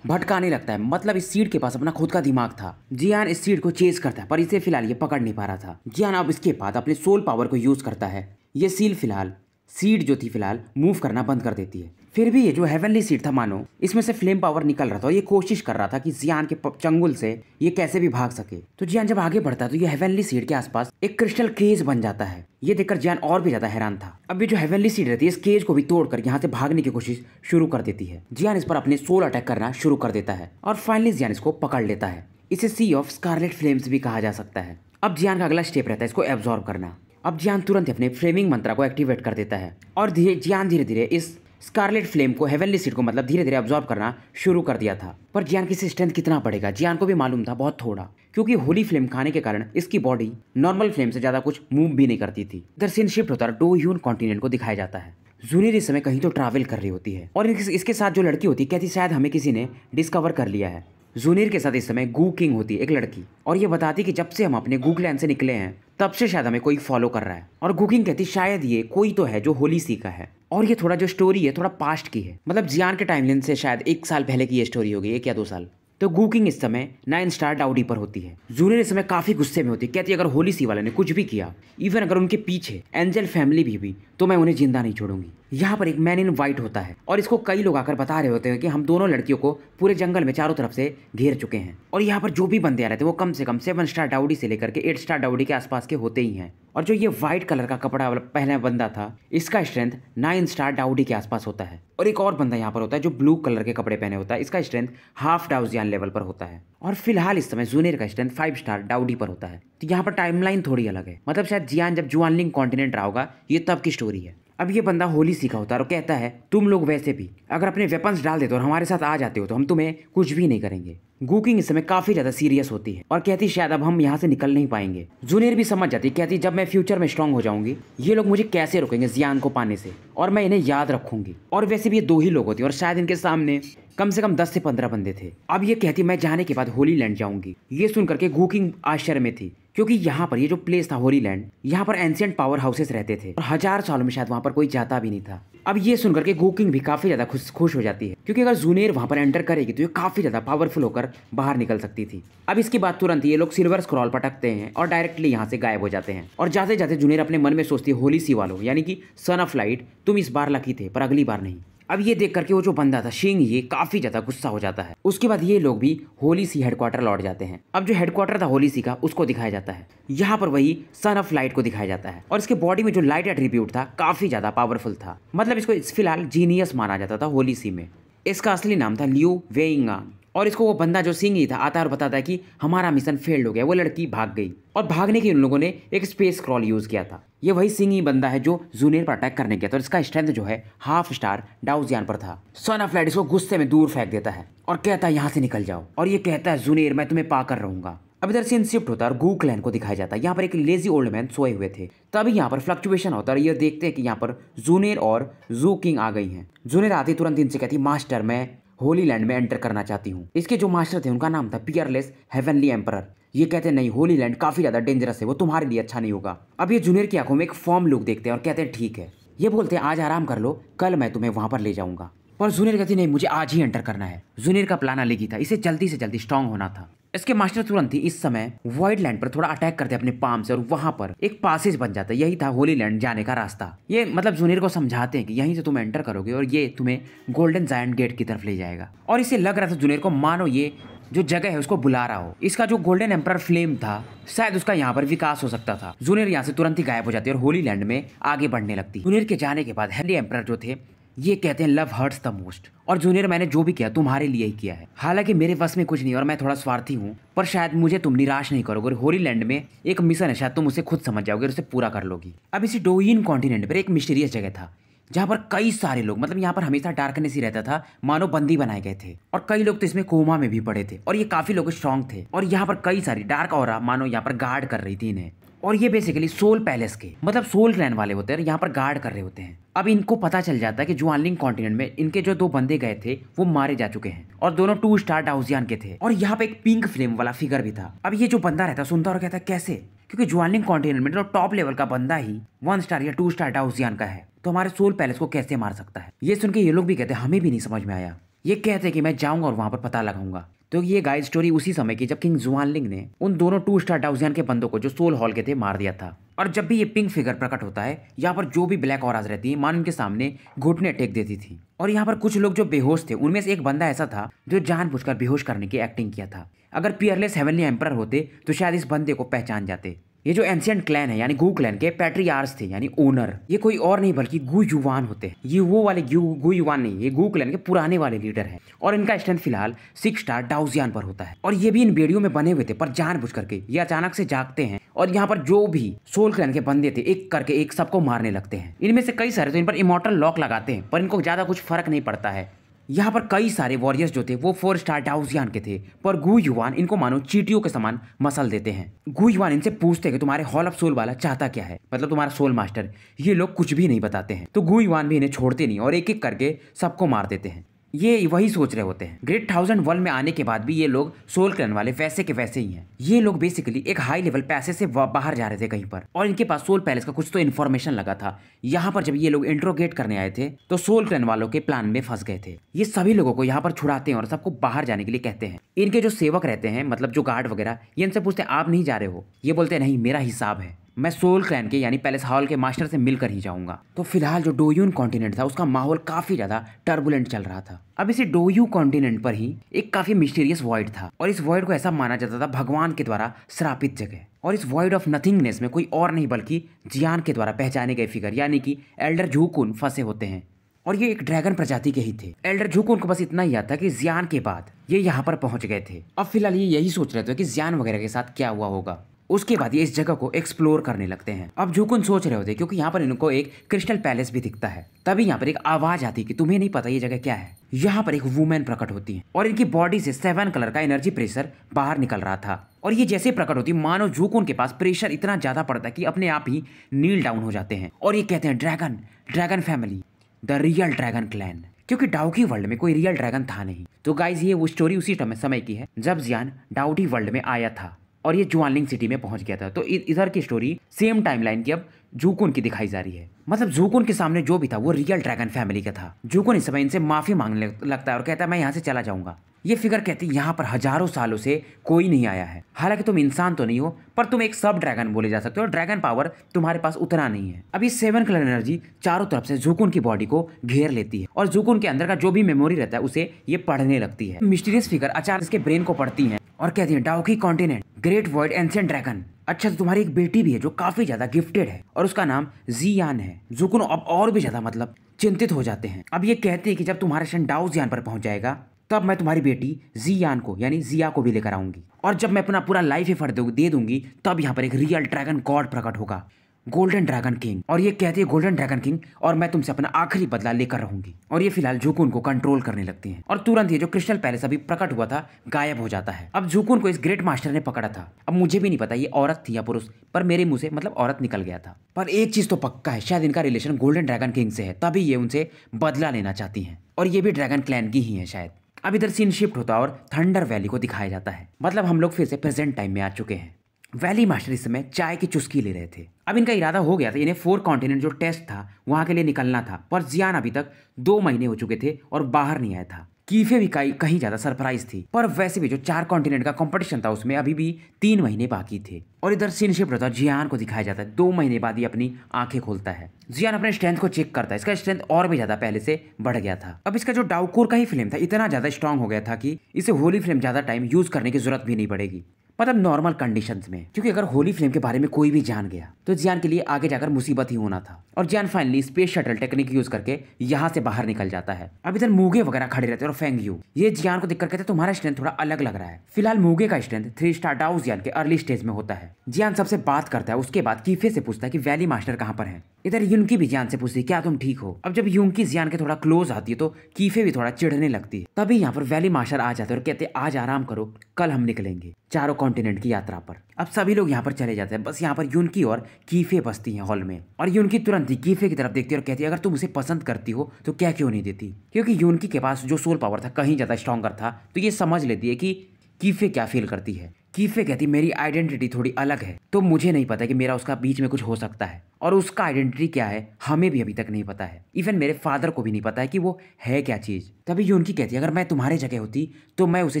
भटकाने लगता है, मतलब इस सीड के पास अपना खुद का दिमाग था। जियान इस सीड को चेज करता है पर इसे फिलहाल ये पकड़ नहीं पा रहा था। जियान अब इसके बाद अपने सोल पावर को यूज करता है। ये सीड जो थी फिलहाल मूव करना बंद कर देती है। फिर भी ये जो हेवनली सीड था मानो इसमें से फ्लेम पावर निकल रहा था और ये कोशिश कर रहा था कि जियान के चंगुल से ये कैसे भी भाग सके। तो जियान जब आगे बढ़ता है तो ये हेवनली सीड के आसपास एक क्रिस्टल केज बन जाता है। ये देखकर जियान और भी ज्यादा हैरान था। अब ये जो हेवनली सीड रहती है इस केज को भी तोड़कर यहाँ से भागने की कोशिश शुरू कर देती है। जियान इस पर अपने सोल अटैक करना शुरू कर देता है और फाइनली जियान इसको पकड़ लेता है। इसे सी ऑफ स्कारलेट फ्लेम्स भी कहा जा सकता है। अब जियान का अगला स्टेप रहता है इसको एब्जॉर्ब करना। अब जियान तुरंत अपने फ्लेमिंग मंत्रा को एक्टिवेट कर देता है और जियान धीरे धीरे इस स्कारलेट फ्लेम को हेवनली सीड को मतलब धीरे धीरे अब्सॉर्ब करना शुरू कर दिया था। पर जियान की स्ट्रेंथ कितना बढ़ेगा जियान को भी मालूम था, बहुत थोड़ा, क्योंकि होली फ्लेम खाने के कारण इसकी बॉडी नॉर्मल फ्लेम से ज्यादा कुछ मूव भी नहीं करती थी। इधर सीन शिफ्ट होता है, डो ह्यून कॉन्टिनेंट को दिखाया जाता है। जूनियर इस समय कहीं तो ट्रैवल कर रही होती है और इसके साथ जो लड़की होती है कहती शायद हमें किसी ने डिस्कवर कर लिया है। जूनियर के साथ इस समय गू किंग होती है एक लड़की और ये बताती कि जब से हम अपने गूग लैंड से निकले हैं तब से शायद हमें कोई फॉलो कर रहा है। और गू किंग कहती शायद ये कोई तो है जो होली सी का है और ये थोड़ा जो स्टोरी है थोड़ा पास्ट की है, मतलब जियान के टाइमलाइन से शायद 1 साल पहले की ये स्टोरी होगी, 1 या 2 साल। तो गू किंग इस समय 9 स्टार डाउडी पर होती है। जूनियर इस समय काफी गुस्से में होती है, कहती है अगर होली सी वाले ने कुछ भी किया, इवन अगर उनके पीछे एंजल फैमिली भी हुई तो मैं उन्हें जिंदा नहीं छोड़ूंगी। यहाँ पर एक मैन इन वाइट होता है और इसको कई लोग आकर बता रहे होते हैं कि हम दोनों लड़कियों को पूरे जंगल में चारों तरफ से घेर चुके हैं और यहाँ पर जो भी बंदे आ रहे थे वो कम से कम 7 स्टार डाउडी से लेकर के 8 स्टार डाउडी के आसपास के होते ही हैं। और जो ये व्हाइट कलर का कपड़ा पहना बंदा था इसका स्ट्रेंथ 9 स्टार डाउडी के आसपास होता है। और एक और बंदा यहाँ पर होता है जो ब्लू कलर के कपड़े पहने होता है, इसका स्ट्रेंथ हाफ डाउजियन लेवल पर होता है। और फिलहाल इस समय जूनियर का स्ट्रेंथ 5 स्टार डाउडी पर होता है। तो यहाँ पर टाइमलाइन थोड़ी अलग है, मतलब शायद जियान जब जुआनलिंग कॉन्टिनेंट रहा होगा ये तब की स्टोरी है। अब ये बंदा होली सीखा होता है और कहता है तुम लोग वैसे भी अगर अपने वेपन्स डाल देते हो और हमारे साथ आ जाते हो तो हम तुम्हें कुछ भी नहीं करेंगे। गू किंग इस समय काफी ज्यादा सीरियस होती है और कहती शायद अब हम यहाँ से निकल नहीं पाएंगे। जूनियर भी समझ जाती, कहती जब मैं फ्यूचर में स्ट्रांग हो जाऊंगी ये लोग मुझे कैसे रोकेंगे जियान को पाने से, और मैं इन्हें याद रखूंगी। और वैसे भी ये 2 ही लोग होती है और शायद इनके सामने कम से कम 10 से 15 बंदे थे। अब ये कहती मैं जाने के बाद होली लैंड जाऊंगी। ये सुनकर के गूकिंग आश्चर्य में थी, क्योंकि यहाँ पर ये जो प्लेस था होली लैंड, यहाँ पर एंशिएंट पावर हाउसेस रहते थे और 1000 सालों में शायद वहाँ पर कोई जाता भी नहीं था। अब ये सुनकर के गूकिंग भी काफी ज्यादा खुश हो जाती है, क्योंकि अगर जूनेर वहाँ पर एंटर करेगी तो ये काफी ज्यादा पावरफुल होकर बाहर निकल सकती थी। अब इसके बाद तुरंत ये लोग सिल्वर स्क्रॉल पटकते हैं और डायरेक्टली यहाँ से गायब हो जाते हैं। और जाते जाते जूनेर अपने मन में सोचती है, होली सी वालों यानी कि सन ऑफ लाइट, तुम इस बार लकी थे पर अगली बार नहीं। अब ये देख करके वो जो बंदा था शिंग, ये काफी ज्यादा गुस्सा हो जाता है। उसके बाद ये लोग भी होली सी हेडक्वार्टर लौट जाते हैं। अब जो हेडक्वार्टर था होली सी का, उसको दिखाया जाता है। यहाँ पर वही सन ऑफ लाइट को दिखाया जाता है और इसके बॉडी में जो लाइट एट्रीब्यूट था काफी ज्यादा पावरफुल था। मतलब इसको फिलहाल जीनियस माना जाता था होली सी में। इसका असली नाम था लियू वेइंगांग। और इसको वो बंदा जो सिंह ही था आता है और बताता है कि हमारा मिशन फेल्ड हो गया, वो लड़की भाग गई। और भागने के उन लोगों ने एक स्पेस क्रॉल यूज किया था। ये वही सिंह ही बंदा है जो जूनियर पर अटैक करने गया था और इसका स्ट्रेंथ जो है हाफ स्टार डाउजियान पर था। सन ऑफ लाइट इसको गुस्से में दूर फेंक देता है और कहता है यहाँ से निकल जाओ। और ये कहता है जूनियर मैं तुम्हें पाकर रहूंगा। अब इधर सीन शिफ्ट होता है और गू क्लैन को दिखाया जाता है। यहाँ पर एक लेजी ओल्ड मैन सोए हुए थे। तभी यहाँ पर फ्लक्चुएशन होता है और ये देखते हैं कि यहाँ पर जूनियर और जू किंग आ गई हैं। जूनियर आती तुरंत इनसे कहती मास्टर मैं होली लैंड में एंटर करना चाहती हूँ। इसके जो मास्टर थे उनका नाम था पियरलेस हेवनली एम्परर। ये कहते हैं नहीं, होली लैंड काफी ज्यादा डेंजरस है, वो तुम्हारे लिए अच्छा नहीं होगा। अब ये जूनियर की आंखों में एक फॉर्म लुक देखते हैं और कहते हैं ठीक है। ये बोलते हैं आज आराम कर लो, कल मैं तुम्हें वहां पर ले जाऊंगा। पर जूनियर कहती नहीं, मुझे आज ही एंटर करना है। जूनियर का प्लान अलग ही था, इसे जल्दी से जल्दी स्ट्रांग होना था। इसके मास्टर तुरंत ही इस समय वॉइड लैंड पर थोड़ा अटैक करते अपने पाम से और वहां पर एक पासेज बन जाता है। यही था होली लैंड जाने का रास्ता। ये मतलब जूनियर को समझाते हैं कि यहीं से तुम एंटर करोगे और ये तुम्हें गोल्डन जायंट गेट की तरफ ले जाएगा। और इसे लग रहा था जूनियर को मानो ये जो जगह है उसको बुला रहा हो। इसका जो गोल्डन एम्परर फ्लेम था शायद उसका यहाँ पर विकास हो सकता था। जूनियर यहाँ से तुरंत ही गायब हो जाती है और होली लैंड में आगे बढ़ने लगती। जूनियर के जाने के बाद हेनरी एम्परर जो थे ये कहते हैं लव हर्ट्स द मोस्ट। और जूनियर मैंने जो भी किया तुम्हारे लिए ही किया है। हालांकि मेरे बस में कुछ नहीं और मैं थोड़ा स्वार्थी हूँ, पर शायद मुझे तुम निराश नहीं करोगे। और होली लैंड में एक मिशन है, शायद तुम उसे खुद समझ जाओगे और उसे पूरा कर लोगी। अब इसी डोइन कॉन्टिनेंट पर एक मिस्टीरियस जगह था जहाँ पर कई सारे लोग, मतलब यहाँ पर हमेशा डार्कनेस ही रहता था, मानो बंदी बनाए गए थे। और कई लोग तो इसमें कोमा में भी पड़े थे और ये काफी लोग स्ट्रांग थे। और यहाँ पर कई सारी डार्क ऑरा मानो यहाँ पर गार्ड कर रही थी इन्हें। और ये बेसिकली सोल पैलेस के मतलब सोल क्लैन वाले होते हैं और यहाँ पर गार्ड कर रहे होते हैं। अब इनको पता चल जाता है कि जुआनलिंग कॉन्टिनेंट में इनके जो 2 बंदे गए थे वो मारे जा चुके हैं और दोनों 2 स्टार डाउजियान के थे। और यहाँ पे एक पिंक फ्लेम वाला फिगर भी था। अब ये जो बंदा रहता सुनता और कहता कैसे, क्योंकि जुआनलिंग कॉन्टिनेंट में तो टॉप लेवल का बंदा ही 1 स्टार या 2 स्टार डाउजियान का है, तो हमारे सोल पैलेस को कैसे मार सकता है। ये सुन के ये लोग भी कहते हमें भी नहीं समझ में आया। ये कहते हैं कि मैं जाऊंगा और वहां पर पता लगाऊंगा। तो ये गाइड स्टोरी उसी समय की जब किंग जुआनलिंग ने उन दोनों 2 स्टार डाउजियान के बंदों को जो सोल हॉल के थे मार दिया था। और जब भी ये पिंक फिगर प्रकट होता है यहाँ पर जो भी ब्लैक ऑराज रहती है मान उनके सामने घुटने टेक देती थी। और यहाँ पर कुछ लोग जो बेहोश थे उनमें से एक बंदा ऐसा था जो जानबूझकर बेहोश करने की एक्टिंग किया था। अगर पियरलेस हेवनली एम्परर होते तो शायद इस बंदे को पहचान जाते। ये जो एंशिएंट क्लैन है यानी गू क्लैन के पैट्रियार्च थे यानी ओनर, ये कोई और नहीं बल्कि गू युवान होते हैं। ये वो वाले गू युवान नहीं, ये गू क्लैन के पुराने वाले लीडर हैं। और इनका स्ट्रेंथ फिलहाल 6 स्टार डाउजियान पर होता है। और ये भी इन बेड़ियों में बने हुए थे, पर जानबूझ करके ये अचानक से जागते हैं और यहाँ पर जो भी सोल क्लैन के बंदे थे एक करके एक सबको मारने लगते हैं। इनमें से कई सारे तो इन पर इमॉर्टल लॉक लगाते हैं, पर इनको ज्यादा कुछ फर्क नहीं पड़ता है। यहाँ पर कई सारे वॉरियर्स जो थे वो 4 स्टार डाउजियान के थे, पर गू युवान इनको मानो चींटियों के समान मसल देते हैं। गू युवान इनसे पूछते हैं कि तुम्हारे हॉल ऑफ सोल वाला चाहता क्या है, मतलब तुम्हारा सोल मास्टर। ये लोग कुछ भी नहीं बताते हैं, तो गू युवान भी इन्हें छोड़ते नहीं और एक एक करके सबको मार देते हैं। ये वही सोच रहे होते हैं। ग्रेट 1001 में आने के बाद भी ये लोग सोल क्लैन वाले वैसे के वैसे ही हैं। ये लोग बेसिकली एक हाई लेवल पैसेज से बाहर जा रहे थे कहीं पर और इनके पास सोल पैलेस का कुछ तो इन्फॉर्मेशन लगा था। यहाँ पर जब ये लोग इंट्रोगेट करने आए थे तो सोल क्लैन वालों के प्लान में फंस गए थे। ये सभी लोगों को यहाँ पर छुड़ाते हैं और सबको बाहर जाने के लिए कहते हैं। इनके जो सेवक रहते हैं मतलब जो गार्ड वगैरह, ये इनसे पूछते हैं आप नहीं जा रहे हो। ये बोलते हैं नहीं, मेरा हिसाब है, मैं सोल क्लैन के यानी पैलेस हॉल के मास्टर से मिलकर ही जाऊंगा। तो फिलहाल जो डोयून कॉन्टिनेंट था उसका माहौल काफी ज्यादा टर्बुलेंट चल रहा था। अब इसी डोयू कॉन्टिनेंट पर ही एक काफी मिस्टीरियस वॉइड था और इस वॉइड को ऐसा माना जाता था भगवान के द्वारा श्रापित जगह। और इस वॉइड ऑफ नथिंगनेस में कोई और नहीं बल्कि जियान के द्वारा पहचाने गए फिगर यानी कि एल्डर झूकुन फंसे होते हैं। और ये एक ड्रैगन प्रजाति के ही थे। एल्डर झूकुन को बस इतना ही याद था कि जियान के बाद ये यहाँ पर पहुंच गए थे। अब फिलहाल ये यही सोच रहे थे कि जियान वगैरह के साथ क्या हुआ होगा। उसके बाद ये इस जगह को एक्सप्लोर करने लगते हैं। अब झुकुन सोच रहे होते क्योंकि यहाँ पर इनको एक क्रिस्टल पैलेस भी दिखता है। तभी यहाँ पर एक आवाज आती कि तुम्हें नहीं पता ये जगह क्या है। यहाँ पर एक वुमेन प्रकट होती है और इनकी बॉडी से 7 कलर का एनर्जी प्रेशर बाहर निकल रहा था। और ये जैसे प्रकट होती मानो झुकुन के पास प्रेशर इतना ज्यादा पड़ता है कि अपने आप ही नील डाउन हो जाते हैं। और ये कहते हैं dragon family, the real dragon clan. क्योंकि डाउकी वर्ल्ड में कोई रियल ड्रैगन था नहीं। तो गाइज ये वो स्टोरी उसी समय की है जब जियान डाउटी वर्ल्ड में आया था और ये जुआनलिंग सिटी में पहुंच गया था। तो इधर की स्टोरी सेम टाइमलाइन की अब जूकुन की दिखाई जा रही है। मतलब जूकुन के सामने जो भी था वो रियल ड्रैगन फैमिली का था। जूकुन इस समय इनसे माफी मांगने लगता है और कहता है मैं यहाँ से चला जाऊंगा। ये फिगर कहती है यहाँ पर हजारों सालों से कोई नहीं आया है। हालांकि तुम इंसान तो नहीं हो पर तुम एक सब ड्रैगन बोले जा सकते हो और ड्रैगन पावर तुम्हारे पास उतना नहीं है। अब ये 7 कलर एनर्जी चारों तरफ से जूकुन की बॉडी को घेर लेती है और जूकुन के अंदर का जो भी मेमोरी रहता है उसे ये पढ़ने लगती है। मिस्टीरियस फिगर अचानक इसके ब्रेन को पढ़ती है और कहती है Dawki continent great void ancient dragon. अच्छा तो तुम्हारी एक बेटी भी है जो काफी ज्यादा गिफ्टेड है और उसका नाम जियान है। जूकुन अब और भी ज्यादा मतलब चिंतित हो जाते हैं। अब ये कहते हैं कि जब तुम्हारा शन डाउ जियान पर पहुंच जाएगा तब मैं तुम्हारी बेटी जियान को यानी जिया को भी लेकर आऊंगी और जब मैं अपना पूरा लाइफ एफर्ट दे दूंगी तब यहाँ पर एक रियल ड्रैगन गॉड प्रकट होगा, गोल्डन ड्रैगन किंग। और ये कहती है गोल्डन ड्रैगन किंग और मैं तुमसे अपना आखिरी बदला लेकर रहूंगी। और ये फिलहाल जूकुन को कंट्रोल करने लगती हैं और तुरंत ये जो क्रिस्टल पैलेस अभी प्रकट हुआ था गायब हो जाता है। अब जूकुन को इस ग्रेट मास्टर ने पकड़ा था। अब मुझे भी नहीं पता ये औरत थी या पुरुष, पर मेरे मुंह से मतलब औरत निकल गया था। पर एक चीज तो पक्का है, शायद इनका रिलेशन गोल्डन ड्रैगन किंग से है, तभी ये उनसे बदला लेना चाहती है और ये भी ड्रैगन क्लैन की ही है शायद। अब इधर सीन शिफ्ट होता है और थंडर वैली को दिखाया जाता है। मतलब हम लोग फिर से प्रेजेंट टाइम में आ चुके हैं। वैली मास्टर इस समय चाय की चुस्की ले रहे थे। अब इनका इरादा हो गया था, इन्हें 4 कॉन्टिनेंट जो टेस्ट था वहां के लिए निकलना था, पर जियान अभी तक 2 महीने हो चुके थे और बाहर नहीं आया था। कीफे भी कहीं ज्यादा सरप्राइज थी, पर वैसे भी जो 4 कॉन्टिनेंट का कंपटीशन था उसमें अभी भी 3 महीने बाकी थे। और इधर सीन शिफ्ट होता है, जियान को दिखाया जाता है 2 महीने बाद ही अपनी आंखें खोलता है। जियान अपने स्ट्रेंथ को चेक करता है, इसका स्ट्रेंथ और भी ज्यादा पहले से बढ़ गया था। अब इसका जो डाउकोर का ही फ्लेम था इतना ज्यादा स्ट्रांग हो गया था कि इसे होली फ्लेम ज्यादा टाइम यूज करने की जरूरत भी नहीं पड़ेगी, मतलब नॉर्मल कंडीशंस में। क्योंकि अगर होली फ्लेम के बारे में कोई भी जान गया तो जियान के लिए आगे जाकर मुसीबत ही होना था। और Jian finally space shuttle technique use करके यहाँ से बाहर निकल जाता है। अब इधर मूगे वगैरह खड़े रहते हैं और फेंग यू ये जियान को देखकर कहते हैं तुम्हारा स्ट्रेंथ थोड़ा अलग लग रहा है। फिलहाल मूगे का स्ट्रेंथ 3 स्टार डाउ जियान के अर्ली स्टेज में होता है। जियान सबसे बात करता है, उसके बाद कीफे से पूछता है कि वैली मास्टर कहाँ पर है। इधर यूनकी भी जियान से पूछती है क्या तुम ठीक हो। अब जब यूनकी जियान के थोड़ा क्लोज आती है तो कीफे भी थोड़ा चिढ़ने लगती है। तभी यहाँ पर वैली मास्टर आ जाते हैं और कहते हैं आज आराम करो, कल हम निकलेंगे चारों कॉन्टिनेंट की यात्रा पर। अब सभी लोग यहाँ पर चले जाते हैं, बस यहाँ पर यूनकी और कीफे बसती हैं हॉल में। और यूनकी तुरंत ही कीफे की तरफ देखती है और कहती है अगर तुम उसे पसंद करती हो तो क्या क्यों नहीं देती। क्योंकि यूनकी के पास जो सोल पावर था कहीं ज्यादा स्ट्रॉन्गर था, तो ये समझ लेती है कि कीफे क्या फील करती है। कीफे कहती मेरी आइडेंटिटी थोड़ी अलग है, तो मुझे नहीं पता कि मेरा उसका बीच में कुछ हो सकता है और उसका आइडेंटिटी क्या है हमें भी अभी तक नहीं पता है। इवन मेरे फादर को भी नहीं पता है कि वो है क्या चीज। तभी यूनकी कहती है अगर मैं तुम्हारे जगह होती तो मैं उसे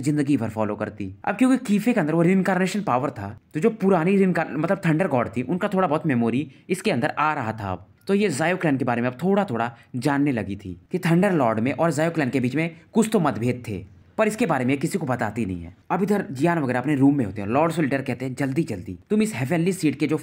जिंदगी भर फॉलो करती। अब क्योंकि कीफे के अंदर वो रिइंकार्नेशन पावर था, तो जो पुरानी मतलब थंडर गॉड थी उनका थोड़ा बहुत मेमोरी इसके अंदर आ रहा था। अब तो ये जायो क्लैन के बारे में अब थोड़ा थोड़ा जानने लगी थी कि थंडर लॉर्ड में और जायो क्लैन के बीच में कुछ तो मतभेद थे, पर इसके बारे में किसी को बताती नहीं है। अब इधर जियान वगैरह अपने रूम में होते हैं। लॉर्ड सोल्टर कहते हैं जल्दी जल्दी तुम इस हेवनली सीट के जो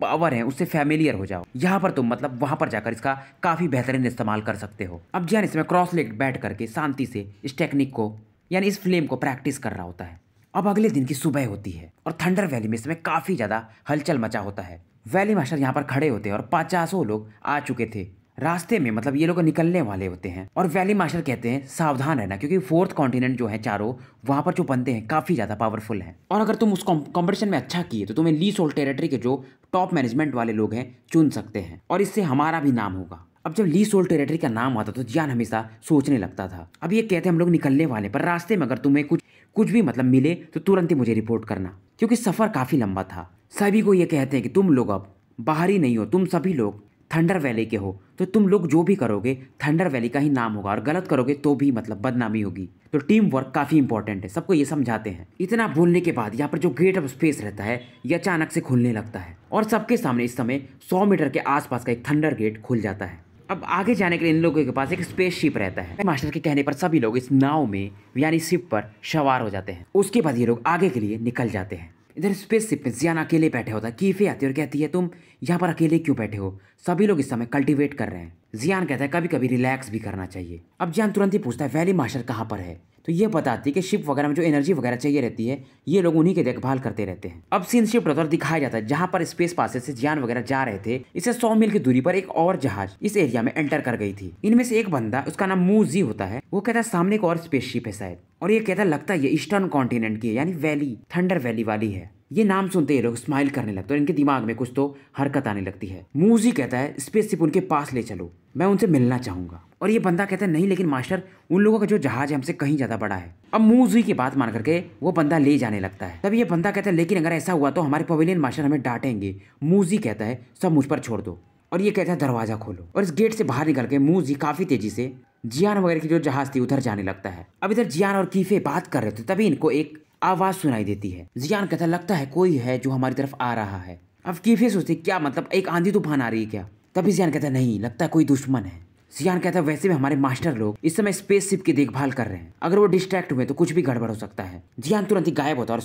पावर है उससे फैमिलियर हो जाओ, यहाँ पर तुम मतलब वहां पर जाकर इसका काफी बेहतरीन इस्तेमाल कर सकते हो। अब जियान इसमें क्रॉस लेग बैठ करके शांति से इस टेक्निक को यानी इस फ्लेम को प्रैक्टिस कर रहा होता है। अब अगले दिन की सुबह होती है और थंडर वैली में इसमें काफी ज्यादा हलचल मचा होता है। वैली मास्टर यहाँ पर खड़े होते हैं और 50 लोग आ चुके थे रास्ते में, मतलब ये लोग निकलने वाले होते हैं। और वैली मास्टर कहते हैं सावधान रहना क्योंकि 4th कॉन्टिनेंट जो है चारों वहां पर जो बनते हैं काफी ज्यादा पावरफुल हैं और अगर तुम उस कंपटीशन में अच्छा किए तो तुम्हें ली सोल टेरिटरी के जो टॉप मैनेजमेंट वाले लोग हैं चुन सकते हैं और इससे हमारा भी नाम होगा। अब जब ली सोल टेरिटरी का नाम आता तो जियान हमेशा सोचने लगता था। अब ये कहते हैं हम लोग निकलने वाले, पर रास्ते में अगर तुम्हें कुछ भी मतलब मिले तो तुरंत ही मुझे रिपोर्ट करना, क्योंकि सफर काफी लंबा था। सभी को ये कहते हैं कि तुम लोग अब बाहरी नहीं हो, तुम सभी लोग थंडर वैली के हो, तो तुम लोग जो भी करोगे थंडर वैली का ही नाम होगा और गलत करोगे तो भी मतलब बदनामी होगी। तो टीम वर्क काफी इंपॉर्टेंट है, सबको ये समझाते हैं। इतना बोलने के बाद यहाँ पर जो गेट ऑफ स्पेस रहता है ये अचानक से खुलने लगता है और सबके सामने इस समय 100 मीटर के आसपास का एक थंडर गेट खुल जाता है। अब आगे जाने के लिए इन लोगों के पास एक स्पेस शिप रहता है। मास्टर के कहने पर सभी लोग इस नाव में यानी शिप पर सवार हो जाते हैं। उसके बाद ये लोग आगे के लिए निकल जाते हैं। इधर स्पेस शिप में जियान अकेले बैठे होता है। कीफे आती है और कहती है तुम यहाँ पर अकेले क्यों बैठे हो, सभी लोग इस समय कल्टीवेट कर रहे हैं। जियान कहता है कभी कभी रिलैक्स भी करना चाहिए। अब जियान तुरंत ही पूछता है वैली मास्टर कहाँ पर है, तो ये बताती है कि शिप वगैरह में जो एनर्जी वगैरह चाहिए रहती है ये लोग उन्हीं की देखभाल करते रहते हैं। अब सीन शिफ्ट होता है और दिखाया जाता है जहां पर स्पेस पासेज से जियान वगैरह जा रहे थे, इससे 100 मील की दूरी पर एक और जहाज इस एरिया में एंटर कर गई थी। इनमें से एक बंदा, उसका नाम मूजी होता है, वो कहता है सामने एक और स्पेस शिप है शायद, और ये कहता लगता है ये ईस्टर्न कॉन्टिनेंट की है यानी वैली थंडर वैली वाली है। ये नाम सुनते ये लोग स्माइल करने लगते हैं और इनके दिमाग में कुछ तो हरकत आने लगती है। मूजी कहता है स्पेसशिप उनके पास ले चलो, मैं उनसे मिलना चाहूंगा। और ये बंदा कहता है नहीं लेकिन मास्टर, उन लोगों का जो जहाज है हमसे कहीं ज्यादा बड़ा है। अब मूजी की बात मान करके वो बंदा ले जाने लगता है। तब ये बंदा कहता है लेकिन अगर ऐसा हुआ तो हमारे पवेलियन मास्टर हमें डांटेंगे। मूजी कहता है सब मुझ पर छोड़ दो, और ये कहता है दरवाजा खोलो। और इस गेट से बाहर निकल के मूजी काफी तेजी से जियान वगैरह की जो जहाज थी उधर जाने लगता है। अब इधर जियान और कीफे बात कर रहे थे, तभी इनको एक आवाज सुनाई देती है। जियान कहता है लगता है कोई है जो हमारी तरफ आ रहा है। अब कीफे सोचते क्या मतलब एक आंधी तूफान आ रही है क्या? तभी जियान कहता है नहीं, लगता है कोई दुश्मन है। जियान कहता है वैसे भी हमारे मास्टर लोग इस समय स्पेसशिप की देखभाल कर रहे हैं, अगर वो डिस्ट्रैक्ट हुए तो कुछ भी गड़बड़ हो सकता है। जियान तुरंत ही गायब होता है और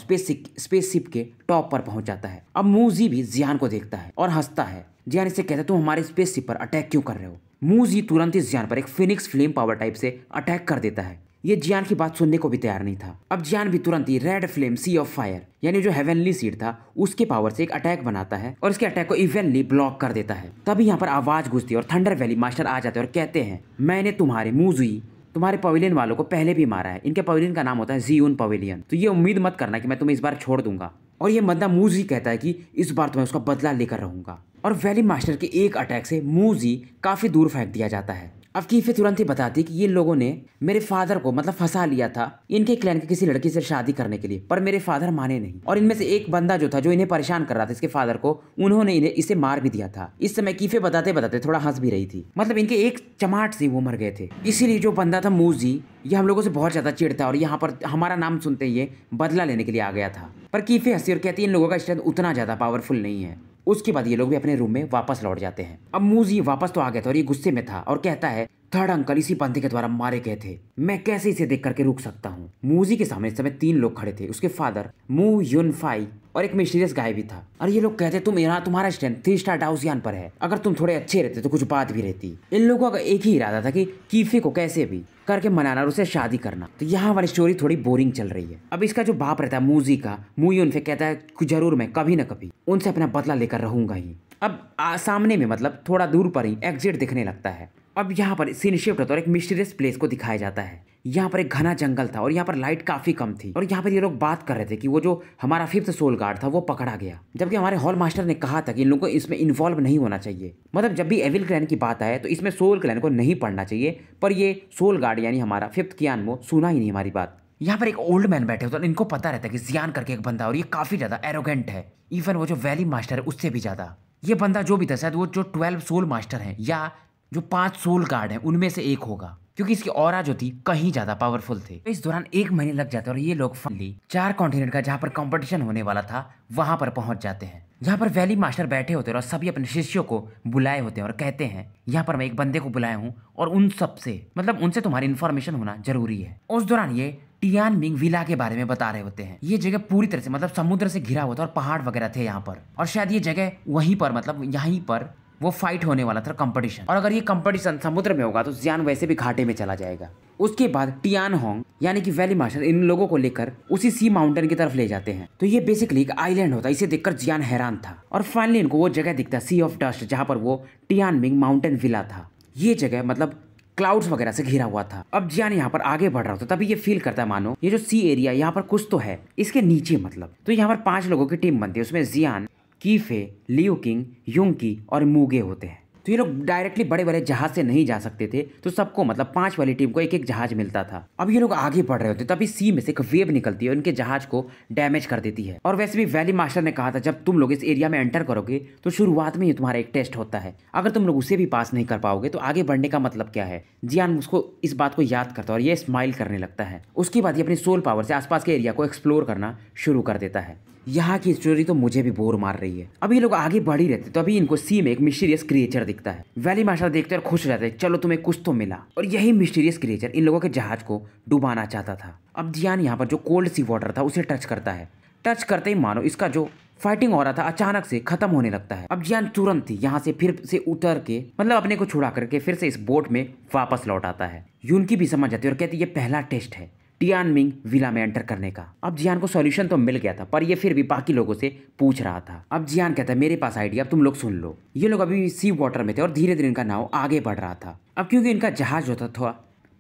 स्पेसशिप के टॉप पर पहुंच जाता है। अब मूजी भी जियान को देखता है और हंसता है। जियान इससे कहता है तुम हमारे स्पेसशिप पर अटैक क्यों कर रहे हो? मूजी तुरंत ही जियान पर एक फिनिक्स फ्लेम पावर टाइप से अटैक कर देता है। ये जियान की बात सुनने को भी तैयार नहीं था। अब जियान भी तुरंत ही red flame sea of fire यानी जो हेवनली सीड था उसके पावर से एक अटैक बनाता है और इसके अटैक को इवेंटली ब्लॉक कर देता है। तभी यहाँ पर आवाज गूंजती है और थंडर वैली मास्टर आ जाते हैं और कहते हैं मैंने तुम्हारे पवेलियन वालों को पहले भी मारा है। इनके पवेलियन का नाम होता है जीउन पवेलियन, तो ये उम्मीद मत करना कि मैं तुम्हें इस बार छोड़ दूंगा। और ये बंदा मूजी कहता है कि इस बार तो मैं उसका बदला लेकर रहूंगा। और वैली मास्टर के एक अटैक से मूजी काफी दूर फेंक दिया जाता है। अब कीफे तुरंत ही बताती कि ये लोगों ने मेरे फादर को मतलब फंसा लिया था इनके क्लैन के किसी लड़की से शादी करने के लिए, पर मेरे फादर माने नहीं। और इनमें से एक बंदा जो था जो इन्हें परेशान कर रहा था इसके फादर को, उन्होंने इसे मार भी दिया था। इस समय कीफे बताते बताते थोड़ा हंस भी रही थी, मतलब इनके एक चमाट से वो मर गए थे। इसीलिए जो बंदा था मूजी ये हम लोगों से बहुत ज्यादा चिढ़ता और यहाँ पर हमारा नाम सुनते ही ये बदला लेने के लिए आ गया था। पर कीफे हंसी और कहती है इन लोगों का स्ट्रेंथ उतना ज्यादा पावरफुल नहीं है। उसके बाद ये लोग भी अपने रूम में वापस लौट जाते हैं। अब मूजी वापस तो आ गया था और ये गुस्से में था और कहता है थर्ड अंकल इसी बंदे के द्वारा मारे गए थे, मैं कैसे इसे देख करके रुक सकता हूँ। मूजी के सामने इस समय 3 लोग खड़े थे, उसके फादर मू युन फाई और एक मिस्टीरियस गाय भी था। और ये लोग कहते तुम्हारा स्टैंड 3 स्टार डाउसियान पर है, अगर तुम थोड़े अच्छे रहते तो कुछ बात भी रहती। इन लोगों का एक ही इरादा था कि कीफे को कैसे भी करके मनाना और उसे शादी करना। तो यहाँ वाली स्टोरी थोड़ी बोरिंग चल रही है। अब इसका जो बाप रहता है मूजी का, मू युन फे कहता है जरूर मैं कभी न कभी उनसे अपना बदला लेकर रहूंगा ही। अब सामने में मतलब थोड़ा दूर पर ही एग्जिट दिखने लगता है। अब यहाँ पर सीन शिफ्ट होता है और एक मिस्टीरियस प्लेस को दिखाया जाता है। यहाँ पर एक घना जंगल था और यहाँ पर लाइट काफी कम थी और यहाँ पर ये लोग बात कर रहे थे कि वो जो हमारा 5th सोल गार्ड था वो पकड़ा गया, जबकि हमारे हॉल मास्टर ने कहा था कि इन लोगों को इसमें इन्वॉल्व नहीं होना चाहिए। मतलब जब भी एविल क्लैन की बात आए तो इसमें सोल क्लैन को नहीं पढ़ना चाहिए, पर ये सोल गार्ड यानी हमारा 5th कियानमो सुना ही नहीं हमारी बात। यहाँ पर एक ओल्ड मैन बैठे होते हैं, इनको पता रहता है कि जियान करके एक बंदा और ये काफी ज्यादा एरोगेंट है, इवन वो जो वैली मास्टर है उससे भी ज्यादा। ये बंदा जो भी था शायद वो जो 12 सोल मास्टर हैं या जो 5 सोल गार्ड हैं उनमें से एक होगा, क्योंकि इसकी ऑरा जो थी कहीं ज्यादा पावरफुल थे। तो इस दौरान 1 महीने लग जाते और ये लोग फाइनली 4 कॉन्टिनेंट का जहाँ पर कंपटीशन होने वाला था वहां पर पहुंच जाते हैं, जहाँ पर वैली मास्टर बैठे होते हैं और सभी अपने शिष्यों को बुलाए होते हैं और कहते हैं यहाँ पर मैं एक बंदे को बुलाया हूँ और उन सबसे मतलब उनसे तुम्हारी इन्फॉर्मेशन होना जरूरी है। उस दौरान ये टियानमिंग विला के बारे में बता रहे होते हैं। ये जगह पूरी तरह से मतलब समुद्र से घिरा हुआ था और पहाड़ वगैरह थे यहाँ पर, और शायद ये जगह वहीं पर मतलब यहीं पर वो फाइट होने वाला था कंपटीशन, और अगर ये कंपटीशन समुद्र में होगा तो जियान वैसे भी घाटे में चला जाएगा। उसके बाद टियान होंग यानी कि वैली मास्टर इन लोगों को लेकर उसी सी माउंटेन की तरफ ले जाते हैं। तो ये बेसिकली एक आइलैंड होता है, इसे देखकर जियान हैरान था और फाइनली इनको वो जगह दिखता सी ऑफ डस्ट जहाँ पर वो टियानमिंग माउंटेन विला था। ये जगह मतलब क्लाउड्स वगैरह से घिरा हुआ था। अब जियान यहाँ पर आगे बढ़ रहा होता तभी ये फील करता है मानो ये जो सी एरिया यहाँ पर कुछ तो है इसके नीचे मतलब। तो यहाँ पर 5 लोगों की टीम बनती है, उसमें जियान, कीफे, लियू किंग, युंकी और मूगे होते हैं। तो ये लोग डायरेक्टली बड़े बड़े जहाज से नहीं जा सकते थे, तो सबको मतलब 5 वाली टीम को एक एक जहाज मिलता था। अब ये लोग आगे बढ़ रहे होते तभी सी में से एक वेव निकलती है और इनके जहाज को डैमेज कर देती है। और वैसे भी वैली मास्टर ने कहा था जब तुम लोग इस एरिया में एंटर करोगे तो शुरुआत में ही तुम्हारा एक टेस्ट होता है, अगर तुम लोग उसे भी पास नहीं कर पाओगे तो आगे बढ़ने का मतलब क्या है। जियान उसको इस बात को याद करता है और ये स्माइल करने लगता है। उसके बाद ये अपनी सोल पावर से आसपास के एरिया को एक्सप्लोर करना शुरू कर देता है। यहाँ की स्टोरी तो मुझे भी बोर मार रही है। अभी लोग आगे बढ़ ही रहते तो अभी इनको सी में एक मिस्टीरियस क्रिएचर दिखता है। वैली मास्टर देखते और खुश रहते हैं, चलो तुम्हें कुछ तो मिला। और यही मिस्टीरियस क्रिएचर इन लोगों के जहाज को डुबाना चाहता था। अब जियान यहाँ पर जो कोल्ड सी वाटर था उसे टच करता है। टच करते ही मानो इसका जो फाइटिंग हो रहा था अचानक से खत्म होने लगता है। अब जियान तुरंत ही यहाँ से फिर से उतर के मतलब अपने को छुड़ा करके फिर से इस बोट में वापस लौट आता है। यूनकी भी समझ जाती है और कहती है ये पहला टेस्ट है टियानमिंग विला में एंटर करने का। अब जियान को सॉल्यूशन तो मिल गया था, पर ये फिर भी बाकी लोगों से पूछ रहा था। अब जियान कहता है मेरे पास आइडिया, अब तुम लोग सुन लो। ये लोग अभी सी वाटर में थे और धीरे धीरे इनका नाव आगे बढ़ रहा था। अब क्योंकि इनका जहाज होता था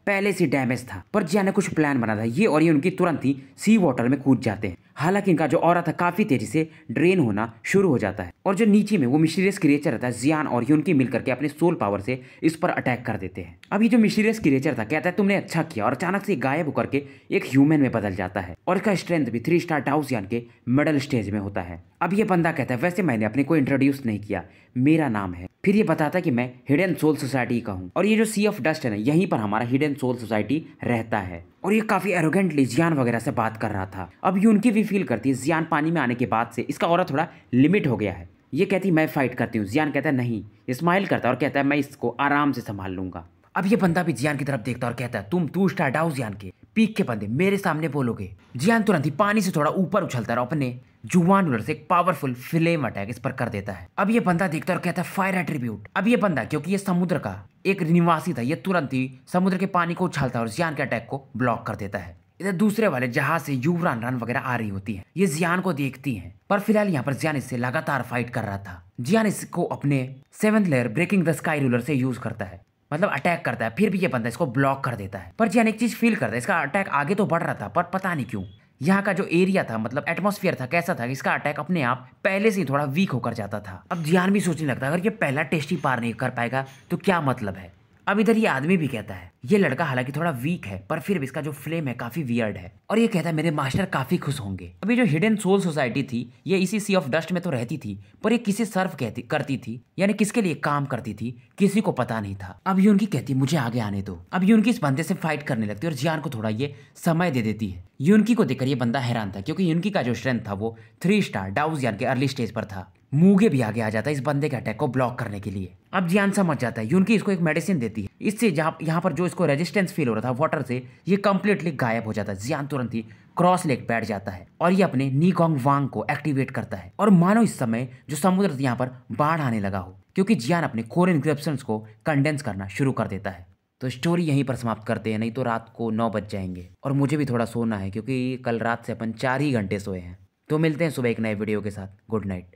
पहले से डैमेज था, पर जियान ने कुछ प्लान बना था। ये और ये उनकी तुरंत ही सी वाटर में कूद जाते हैं। हालांकि इनका जो ऑरा था काफी तेजी से ड्रेन होना शुरू हो जाता है और जो नीचे में वो मिस्टीरियस क्रिएचर रहता है जियान और यूनकी मिलकर के अपने सोल पावर से इस पर अटैक कर देते हैं। अब ये जो मिस्टीरियस क्रिएचर था कहता है तुमने अच्छा किया और अचानक से गायब होकर के एक ह्यूमन में बदल जाता है और इसका स्ट्रेंथ भी 3 स्टार डाउजियन के मिडल स्टेज में होता है। अब ये बंदा कहता है वैसे मैंने अपने को इंट्रोड्यूस नहीं किया, मेरा नाम है। फिर ये बताता है कि मैं हिडन सोल सोसाइटी का हूँ और ये जो सी ऑफ डस्ट है ना यहीं पर हमारा हिडन सोल सोसाइटी रहता है। और ये काफी एरोगेंटली जियान वगैरह से बात कर रहा था। अब यूनकी भी फील करती है जियान पानी में आने के बाद से इसका ऑरा थोड़ा लिमिट हो गया है। ये कहती मैं फाइट करती हूँ, जियान कहता है नहीं, स्माइल करता है और कहता है मैं इसको आराम से संभाल लूंगा। अब ये बंदा भी जियान की तरफ देखता है और कहता है तुम 2 स्टार डाउजियन के पीक के बंदे मेरे सामने बोलोगे। जियान तुरंत ही पानी से थोड़ा ऊपर उछलता है और अपने जुवान रूलर से एक पावरफुल फ्लेम अटैक इस पर कर देता है। अब ये बंदा देखता है और कहता है फायर एट्रीब्यूट। अब ये बंदा क्योंकि ये समुद्र का एक निवासी था, ये तुरंत ही समुद्र के पानी को उछालता है और जियान के अटैक को ब्लॉक कर देता है। इधर दूसरे वाले जहाज से यूवरान रन वगैरह आ रही होती है, ये जियान को देखती हैं पर फिलहाल यहाँ पर जियान इससे लगातार फाइट कर रहा था। जियान इसको अपने 7th layer breaking the sky ruler से यूज करता है, मतलब अटैक करता है, फिर भी ये बंदा इसको ब्लॉक कर देता है। पर जियान एक चीज फील करता है, इसका अटैक आगे तो बढ़ रहा था पर पता नहीं क्यों यहाँ का जो एरिया था मतलब एटमॉस्फेयर था कैसा था, इसका अटैक अपने आप पहले से ही थोड़ा वीक होकर जाता था। अब जियान भी सोचने लगता है अगर ये पहला टेस्ट ही पार नहीं कर पाएगा तो क्या मतलब है। अब इधर ये आदमी भी कहता है ये लड़का हालांकि थोड़ा वीक है पर फिर भी इसका जो फ्लेम है काफी वियर्ड है और ये कहता है मेरे मास्टर काफी खुश होंगे। अभी जो हिडन सोल सोसाइटी थी ये इसी सी ऑफ डस्ट में तो रहती थी पर ये किसे सर्व करती थी, यानी किसके लिए काम करती थी किसी को पता नहीं था। अब यूनकी कहती मुझे आगे आने दो। अब यूनकी इस बंदे से फाइट करने लगती है और जियान को थोड़ा ये समय दे देती है। यूनकी को देखकर ये बंदा हैरान था क्योंकि यूनकी का जो स्ट्रेंथ था वो 3 स्टार डाउजियन के अर्ली स्टेज पर था। मूगे भी आगे आ जाता है इस बंदे के अटैक को ब्लॉक करने के लिए। अब जियान समझ जाता है यूनकी इसको एक मेडिसिन देती है, इससे यहाँ पर जो इसको रेजिस्टेंस फील हो रहा था वाटर से ये कंप्लीटली गायब हो जाता है। जियान तुरंत ही क्रॉस लेग बैठ जाता है और ये अपने नीगोंग वांग को एक्टिवेट करता है और मानो इस समय जो समुद्र यहाँ पर बाढ़ आने लगा हो क्योंकि जियान अपने कोर इनक्रिप्शंस को कंडेंस करना शुरू कर देता है। तो स्टोरी यहीं पर समाप्त करते हैं, नहीं तो रात को 9 बज जाएंगे और मुझे भी थोड़ा सोना है क्योंकि कल रात से अपन 4 ही घंटे सोए हैं। तो मिलते हैं सुबह एक नए वीडियो के साथ। Good night.